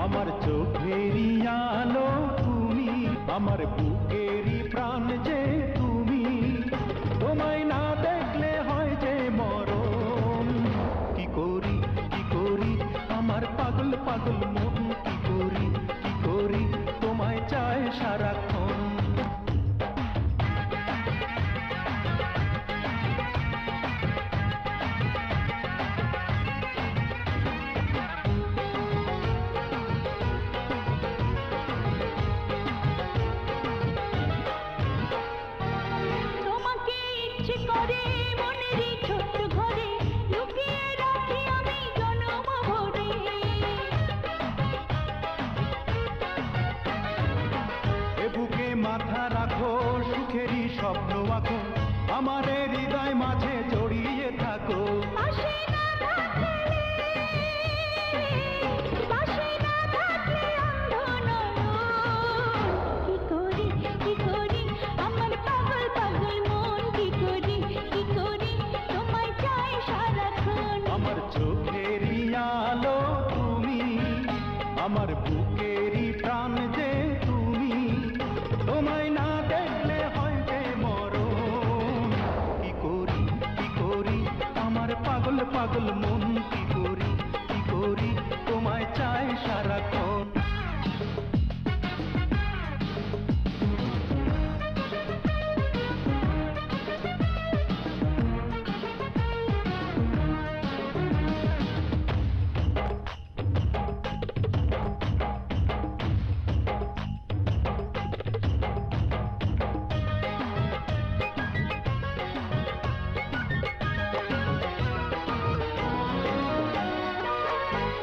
আমার চোখেরই আলো তুমি, আমার বুকেরই প্রাণ যে তুমি, তোমায় না দেখলে হয় যে মরণ। কি করি আমার পাগল পাগল মন, কি করি তোমায় চায় সারাক্ষণ। মাথা রাখো, সুখেরই স্বপ্ন আঁকো, আমার হৃদয় মাঝে জড়িয়ে থাকো। কি করি আমার পাগল পাগল মন, কি করি তোমায় চাই সারাক্ষণ। আমার চোখেরই আলো তুমি, আমার বুকেরই প্রাণ যে তুমি, তোমায় না দেখলে হয় যে মরণ। কি করি আমার পাগল পাগল মন, কি করি তোমায় চায় সারাক্ষণ।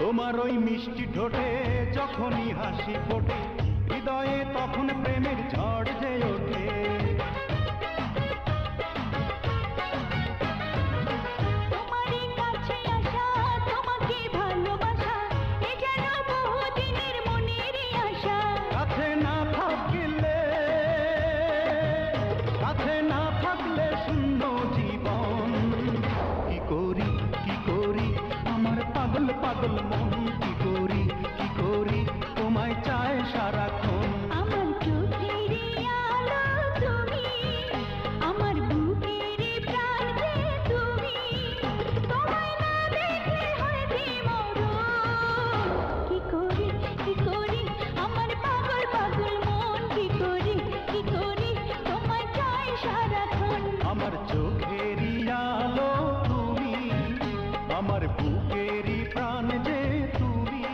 তোমার ওই মিষ্টি ঠোঁটে যখনই হাসি ফোটে, হৃদয়ে তখন প্রেমের ঝড় যে ওঠে। তোমারই কাছে আসা, তোমাকে ভালোবাসা, এ যেন বহুদিনের মনেরই আশা। কাছে না থাকলে শূন্য জীবন। কি করি আমার পাগল পাগল মন, কি করি তোমায় চায় সারাক্ষণ। আমার চোখেরই আলো তুমি, আমার বুকেরই প্রাণ যে তুমি, তোমায় না দেখলে হয় যে মরণ। কি করি আমার পাগল পাগল মন, কি করি তোমায় চায় সারাক্ষণ। আমার চোখেরই আলো তুমি, আমার বুকেরই প্রাণ যে তুমি,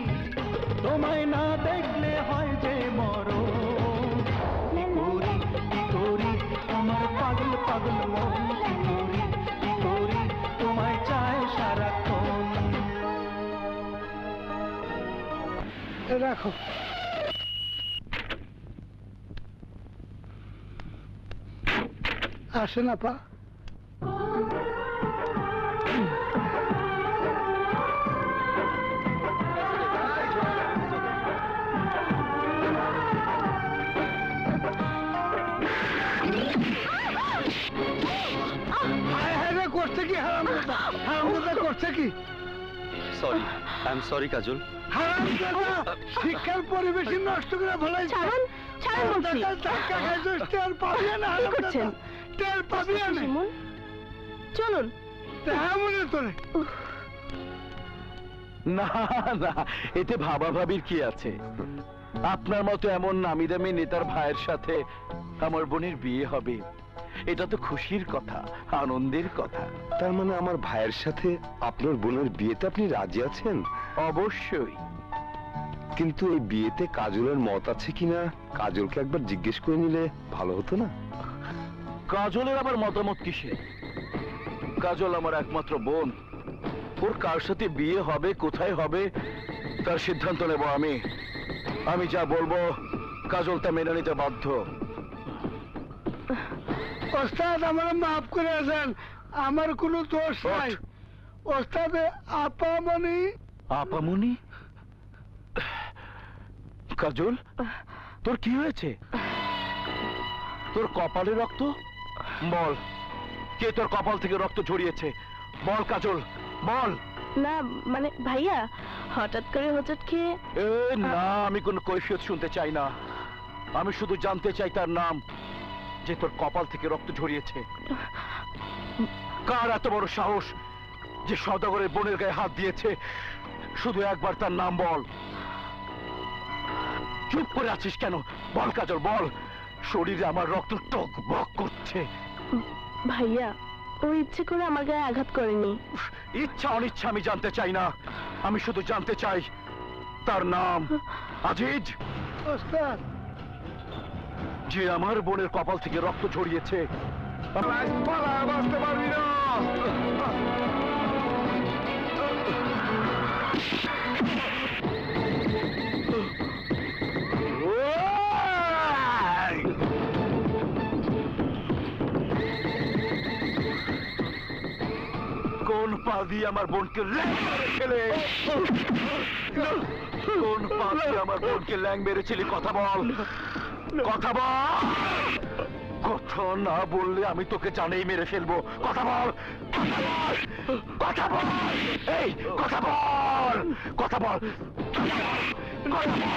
তোমায় না দেখলে হয় যে মরণ। কি করি আমার পাগল পাগল মন, রাখো। আসেন আপা। করছে কি হারামজাদা? হারামজাদা করছে কি? সরি, আই এম সরি কাজল। হারামজাদা শিক্ষার পরিবেশ নষ্ট করে ফেলাইছে। ছাড়ুন, ছাড়ুন বলছি। ধাক্কা খাইছিস, টের পাবি না কি করছেন? টের পাবি না। শিমুল, চলুন। তেমনই তোরে। না না, এতে ভাবাভাবির কি আছে? আপনার মতো এমন নামি দামি নেতার ভাইয়ের সাথে আমার বোনের বিয়ে হবে, এটা তো খুশির কথা, আনন্দের কথা। তার মানে আমার ভাইয়ের সাথে আপনার বোনের বিয়েতে আপনি রাজি আছেন? অবশ্যই। কিন্তু এই বিয়েতে কাজলের মত আছে কিনা কাজলকে একবার জিজ্ঞেস করে নিলে ভালো হতো না? কাজলের আবার মতামত কিসে? কাজল আমার একমাত্র বোন, ওর কার সাথে বিয়ে হবে, কোথায় হবে, তার সিদ্ধান্ত নেব আমি। আমি যা বলবো কাজল তা মেনে নিতে বাধ্য। ওস্তাদ আমার মাফ করে দেন, আমার কোনো দোষ নাই। ওস্তাদ আপামনি। আপামনি? কাজল, তোর কি হয়েছে? তোর কপালে রক্ত? বল, কে তোর কপাল থেকে রক্ত ঝরিয়েছে? বল কাজল, বল। না মানে ভাইয়া হঠাৎ করে হোঁচট খেয়ে। না, আমি কোনো কৈফিয়ত শুনতে চাই না। আমি শুধু জানতে চাই তার নাম, যে তোর কপাল থেকে রক্ত ঝরিয়েছে। কার এত বড় সাহস যে সওদাগরের বোনের গায়ে হাত দিয়েছে? শুধু একবার তার নাম বল। চুপ করে আছিস কেন? বল কাজল, বল। শরীরে আমার রক্ত টক বক করছে। ভাইয়া ও ইচ্ছে করে আমার গায়ে আঘাত করেনি। ইচ্ছা অনিচ্ছা আমি জানতে চাই না, আমি শুধু জানতে চাই তার নাম। আজিজ, ওস্তাদ যে আমার বোনের কপাল থেকে রক্ত ঝরিয়েছে। বাঁচতে পারবি না। কোন পা দিয়ে আমার বোনকে ল্যাং মেরে খেলে? কোন পা দিয়ে আমার বোনকে ল্যাং মেরেছিলি? কথা বল, কথা বল। কথা না বললে আমি তোকে জানেই মেরে ফেলবো। কথা বল, কথা বল, এই কথা বল, কথা বল, কথা বল।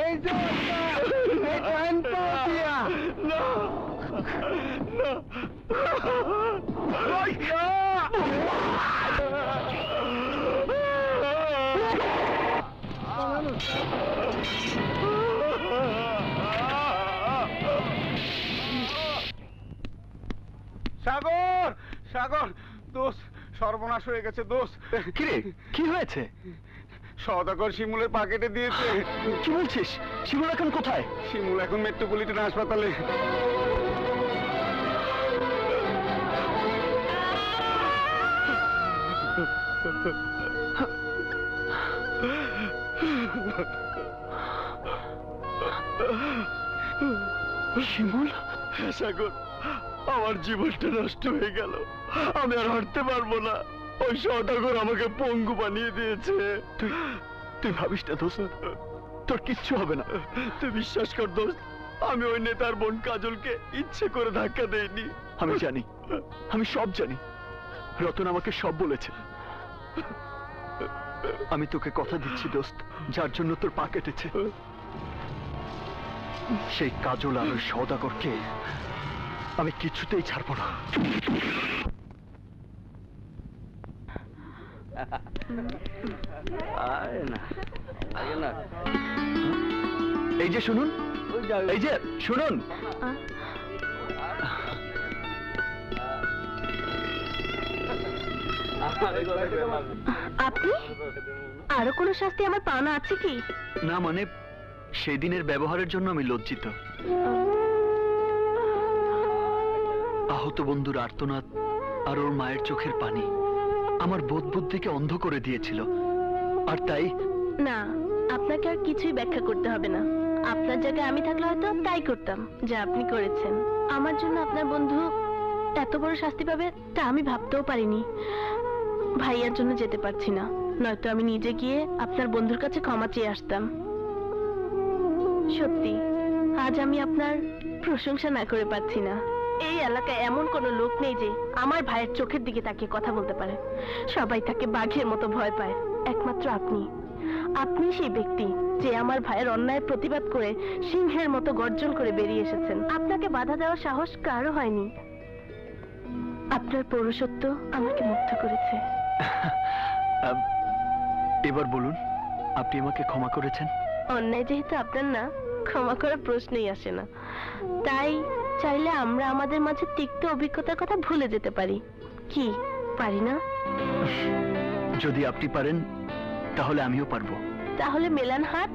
এই যে ওস্তাদ, এই টাইম পাও দিয়া। না না সাগর, সাগর দোষ, সর্বনাশ হয়ে গেছে দোষ। কিরে, কি হয়েছে? সওদাগর শিমুলের পাকেটে দিয়েছে। কি বলছিস? শিমুল এখন কোথায়? শিমুল এখন মেট্রোপলিটন হাসপাতালে। শিমুল? সাগর, আমার জীবনটা নষ্ট হয়ে গেল। আমি আর হাঁটতে পারবো না। ওই সওদাগর আমাকে পঙ্গু বানিয়ে দিয়েছে। তুই ভাবিস না দোস্ত, তোর কিচ্ছু হবে না। তুই বিশ্বাস কর দোস্ত, আমি ওই নেতার বোন কাজলকে ইচ্ছে করে ধাক্কা দেইনি। আমি জানি, আমি সব জানি। রতন আমাকে সব বলেছে। আমি তোকে কথা দিচ্ছি দোস্ত, যার জন্য তোর পা কেটেছে, সেই কাজল আর ওই সওদাগরকে আমি কিছুতেই ছাড়বো না। এই যে শুনুন, এই যে শুনুন। আপনি আরো কোনো শাস্তি আমার পাওনা আছে কি? না মানে সেই দিনের ব্যবহারের জন্য আমি লজ্জিত। আহত বন্ধুর আর্তনাদ আর ওর মায়ের চোখের পানি আমার বোধ বুদ্ধিকে অন্ধ করে দিয়েছিল, আর তাই না, আপনাকে আর কিছুই ব্যাখ্যা করতে হবে না। আপনার জায়গায় আমি থাকলে হয়তো তাই করতাম যা আপনি করেছেন। আমার জন্য আপনার বন্ধু এত বড় শাস্তি পাবে তা আমি ভাবতেও পারিনি। ভাইয়ার জন্য যেতে পারছি না, নয়তো আমি নিজে গিয়ে আপনার বন্ধুর কাছে ক্ষমা চেয়ে আসতাম। সত্যি আজ আমি আপনার প্রশংসা না করে পারছি না। এই এলাকায় এমন কোনো লোক নেই যে আমার ভাইয়ের চোখের দিকে তাকিয়ে কথা বলতে পারে। সবাই তাকে বাঘের মতো ভয় পায়, একমাত্র আপনি। আপনি সেই ব্যক্তি যে আমার ভাইয়ের অন্যায়ের প্রতিবাদ করে সিংহের মতো গর্জন করে বেরিয়ে এসেছেন। আপনাকে বাধা দেওয়ার সাহস কারো হয়নি। আপনার পৌরুষত্ব আমাকে মুগ্ধ করেছে। এবার বলুন, আপনি আমাকে ক্ষমা করেছেন? অন্যায় যেহেতু আপনার না, ক্ষমা করার প্রশ্নই আসে না। তাই চাইলে আমরা আমাদের মাঝে তিক্ত অভিজ্ঞতার কথা ভুলে যেতে পারি। কি পারি না? যদি আপনি পারেন তাহলে আমিও পারবো। তাহলে মেলান হাত।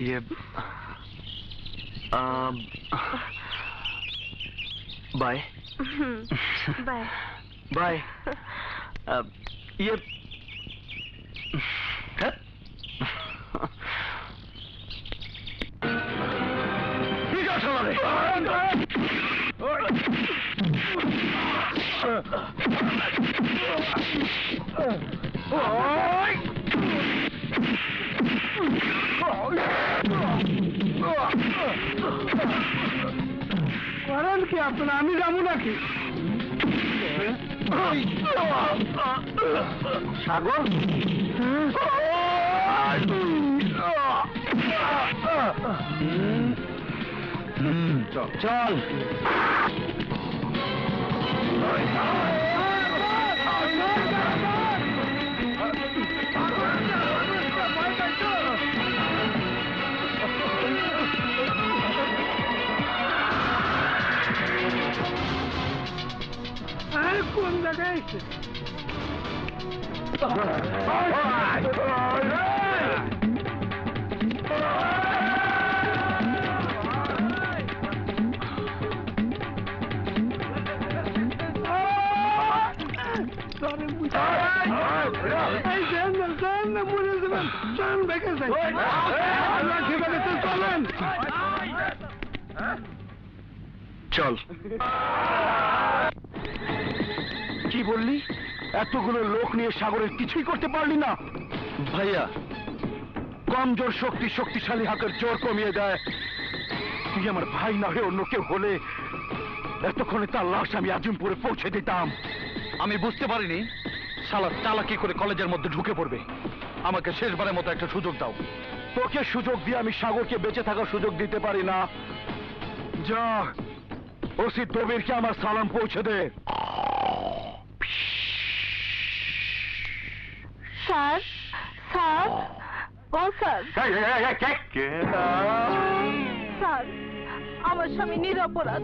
ये बाय बाय बाय ये করেন কি আপনারা? আমি যাবো নাকি? সাগর, চল কোন জায়গায়? চল। কি বললি? এতগুলো লোক নিয়ে সাগরের কিছুই করতে পারলি না? ভাইয়া, কমজোর শক্তিশালী হাতের জোর কমিয়ে দেয়। তুই আমার ভাই না হয়ে অন্য কেউ হলে এতক্ষণে তার লাশ আমি আজিমপুরে পৌঁছে দিতাম। আমি বুঝতে পারিনি শালা চালাকি করে কলেজের মধ্যে ঢুকে পড়বে। আমাকে শেষবারের মতো একটা সুযোগ দাও। তোকে সুযোগ দিয়ে আমি সাগরকে বেঁচে থাকার সুযোগ দিতে পারি না। যা, ওসি দবিরকে আমার সালাম পৌঁছে দে। স্যার, স্যার, ও স্যার, স্যার, আমার স্বামী নিরপরাধ।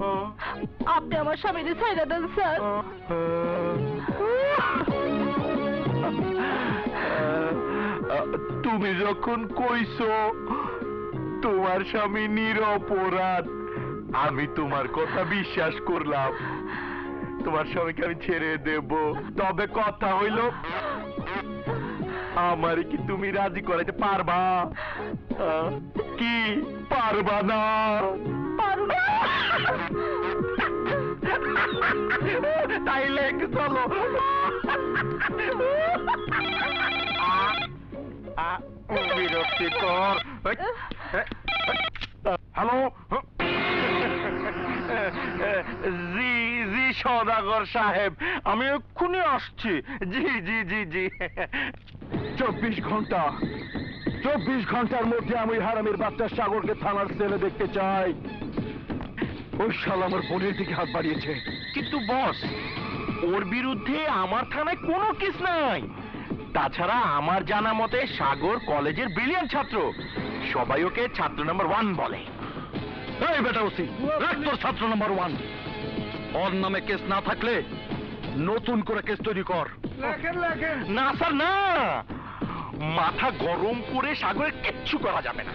আপনি আমার স্বামীকে ছাইড়া দেন স্যার। তুমি যখন কইছো তোমার স্বামী নিরপরাধ, আমি তোমার কথা বিশ্বাস করলাম। তোমার স্বামীকে আমি ছেড়ে দেব। তবে কথা হইল, আমার কি তুমি রাজি করাইতে পারবা? কি পারবা না? তাইলে একটু চলো। বিরক্তিকর। হ্যালো, জি জি সওদাগর সাহেব, আমি এক্ষুনি আসছি। জি জি জি জি 24 ঘন্টার মধ্যে আমি হারামির বাচ্চা সাগরকে থানার সেলে দেখতে চাই। ওই শালা আমার বোনের দিকে হাত বাড়িয়েছে। কিন্তু বস, ওর বিরুদ্ধে আমার থানায় কোনো কেস নাই। তাছাড়া আমার জানা মতে সাগর কলেজের ব্রিলিয়ান্ট ছাত্র। সবাই ওকে ছাত্র নাম্বার 1 বলে। এই বেটা ওসি, রাখ তোর ছাত্র নাম্বার 1। ওর নামে কেস না থাকলে নতুন করে কেস তৈরি কর। না স্যার, না, মাথা গরম করে সাগরের কিচ্ছু করা যাবে না।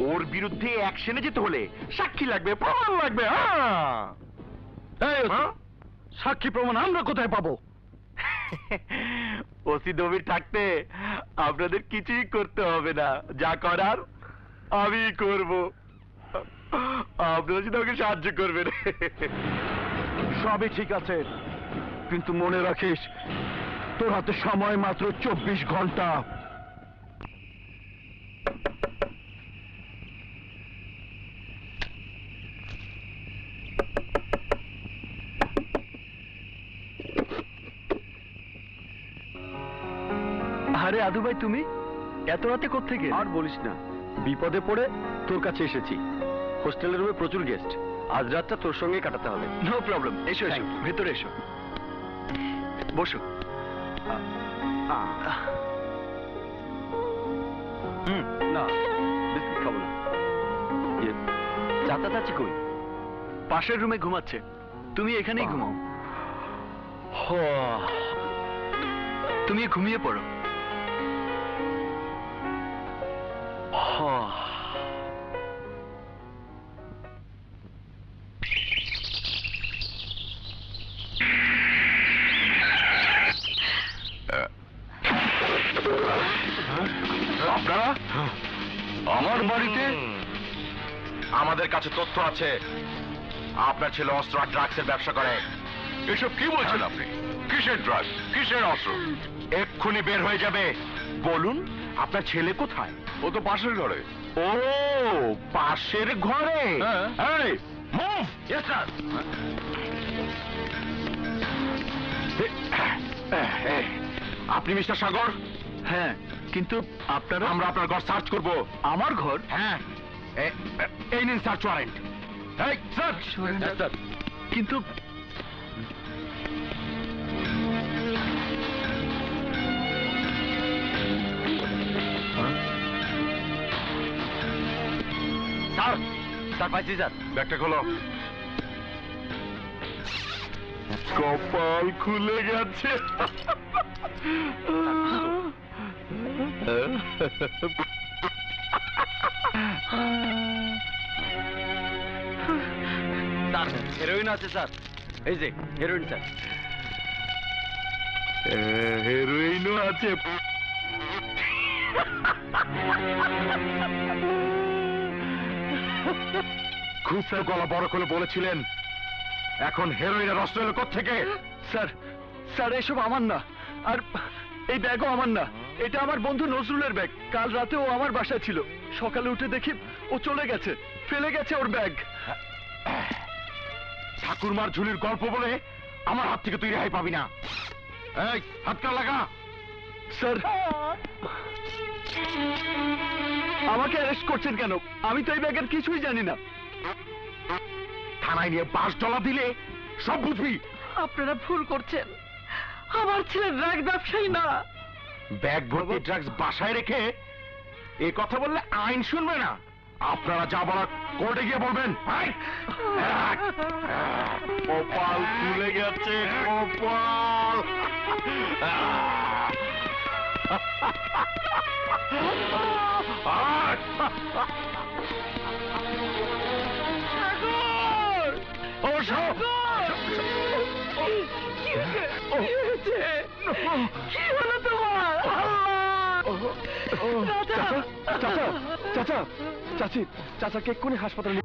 ওর বিরুদ্ধে অ্যাকশনে যেতে হলে সাক্ষী লাগবে, প্রমাণ লাগবে। সাক্ষী প্রমাণ আমরা কোথায় পাবো? ওসি দবির থাকতে আপনাদের কিছুই করতে হবে না। যা করার আমি করব। আপনারা শুধু আমাকে সাহায্য করবেন। সবই ঠিক আছে, কিন্তু মনে রাখিস তোর হাতে সময় মাত্র 24 ঘন্টা। আরে আদু ভাই, তুমি এত রাতে কোত্থেকে? আর বলিস না, বিপদে পড়ে তোর কাছে এসেছি। হোস্টেলের রুমে প্রচুর গেস্ট, আজ রাতটা তোর সঙ্গে কাটাতে হবে। নো প্রবলেম, এসো এসো, ভেতরে এসো, বসো। না, বিস্কুট খাবো না। চাচা চাচি কই? পাশের রুমে ঘুমাচ্ছে, তুমি এখানেই ঘুমাও। তুমি ঘুমিয়ে পড়ো, আপনারা আমার বাড়িতে? আমাদের কাছে তথ্য আছে আপনার ছেলে অস্ত্র আর ড্রাগসের ব্যবসা করে। এসব কি বলছেন আপনি? কিসের ড্রাগ, কিসের অস্ত্র? এক্ষুনি বের হয়ে যাবে। বলুন আপনার ছেলে কোথায়? ও তো পাশের ঘরে। ও পাশের ঘরে? এই মুভ। Yes sir. আপনি মিস্টার সাগর? হ্যাঁ, কিন্তু আপনারা? আমরা আপনার ঘর সার্চ করব। আমার ঘর? হ্যাঁ, এই নিন সার্চ ওয়ারেন্ট। এই সার্চ। স্যার কিন্তু স্যার, স্যার পাইছি স্যার। ব্যাগটা খোলো। কপাল খুলে গেছে। স্যার হেরোইন আছে স্যার, এই যে হেরোইন স্যার। হেরোইনও আছে? খুব তো গলা বড় করে বলেছিলেন, এখন হেরোইনের অস্ত্র এলো কোত্থেকে? স্যার, স্যার এসব আমার না, আর এই ব্যাগও আমার না। এটা আমার বন্ধু নজরুলের ব্যাগ। কাল রাতে ও আমার বাসায় ছিল, সকালে উঠে দেখি ও চলে গেছে, ফেলে গেছে ওর ব্যাগ। ঠাকুরমার ঝুলির গল্প বলে আমার হাত থেকে তুই রেহাই পাবি না। এই হাতটা লাগা। স্যার, আমাকে অ্যারেস্ট করছেন কেন? আমি তো এই ব্যাগের কিছুই জানি না। থানায় নিয়ে $5 দিলে সব বুঝবি। আপনারা ভুল করছেন, আমার ছেলে ড্রাগ ব্যবসায়ী না। ব্যাগ ভর্তি ড্রাগস বাসায় রেখে এ কথা বললে আইন শুনবে না। আপনারা যা বলার কোর্টে গিয়ে বলবেন। কপাল খুলে গেছে, কপাল। কি হলো তোমার? চাচা, চাচা, চাচা, চাচি, চাচাকে এক্ষুনি হাসপাতালে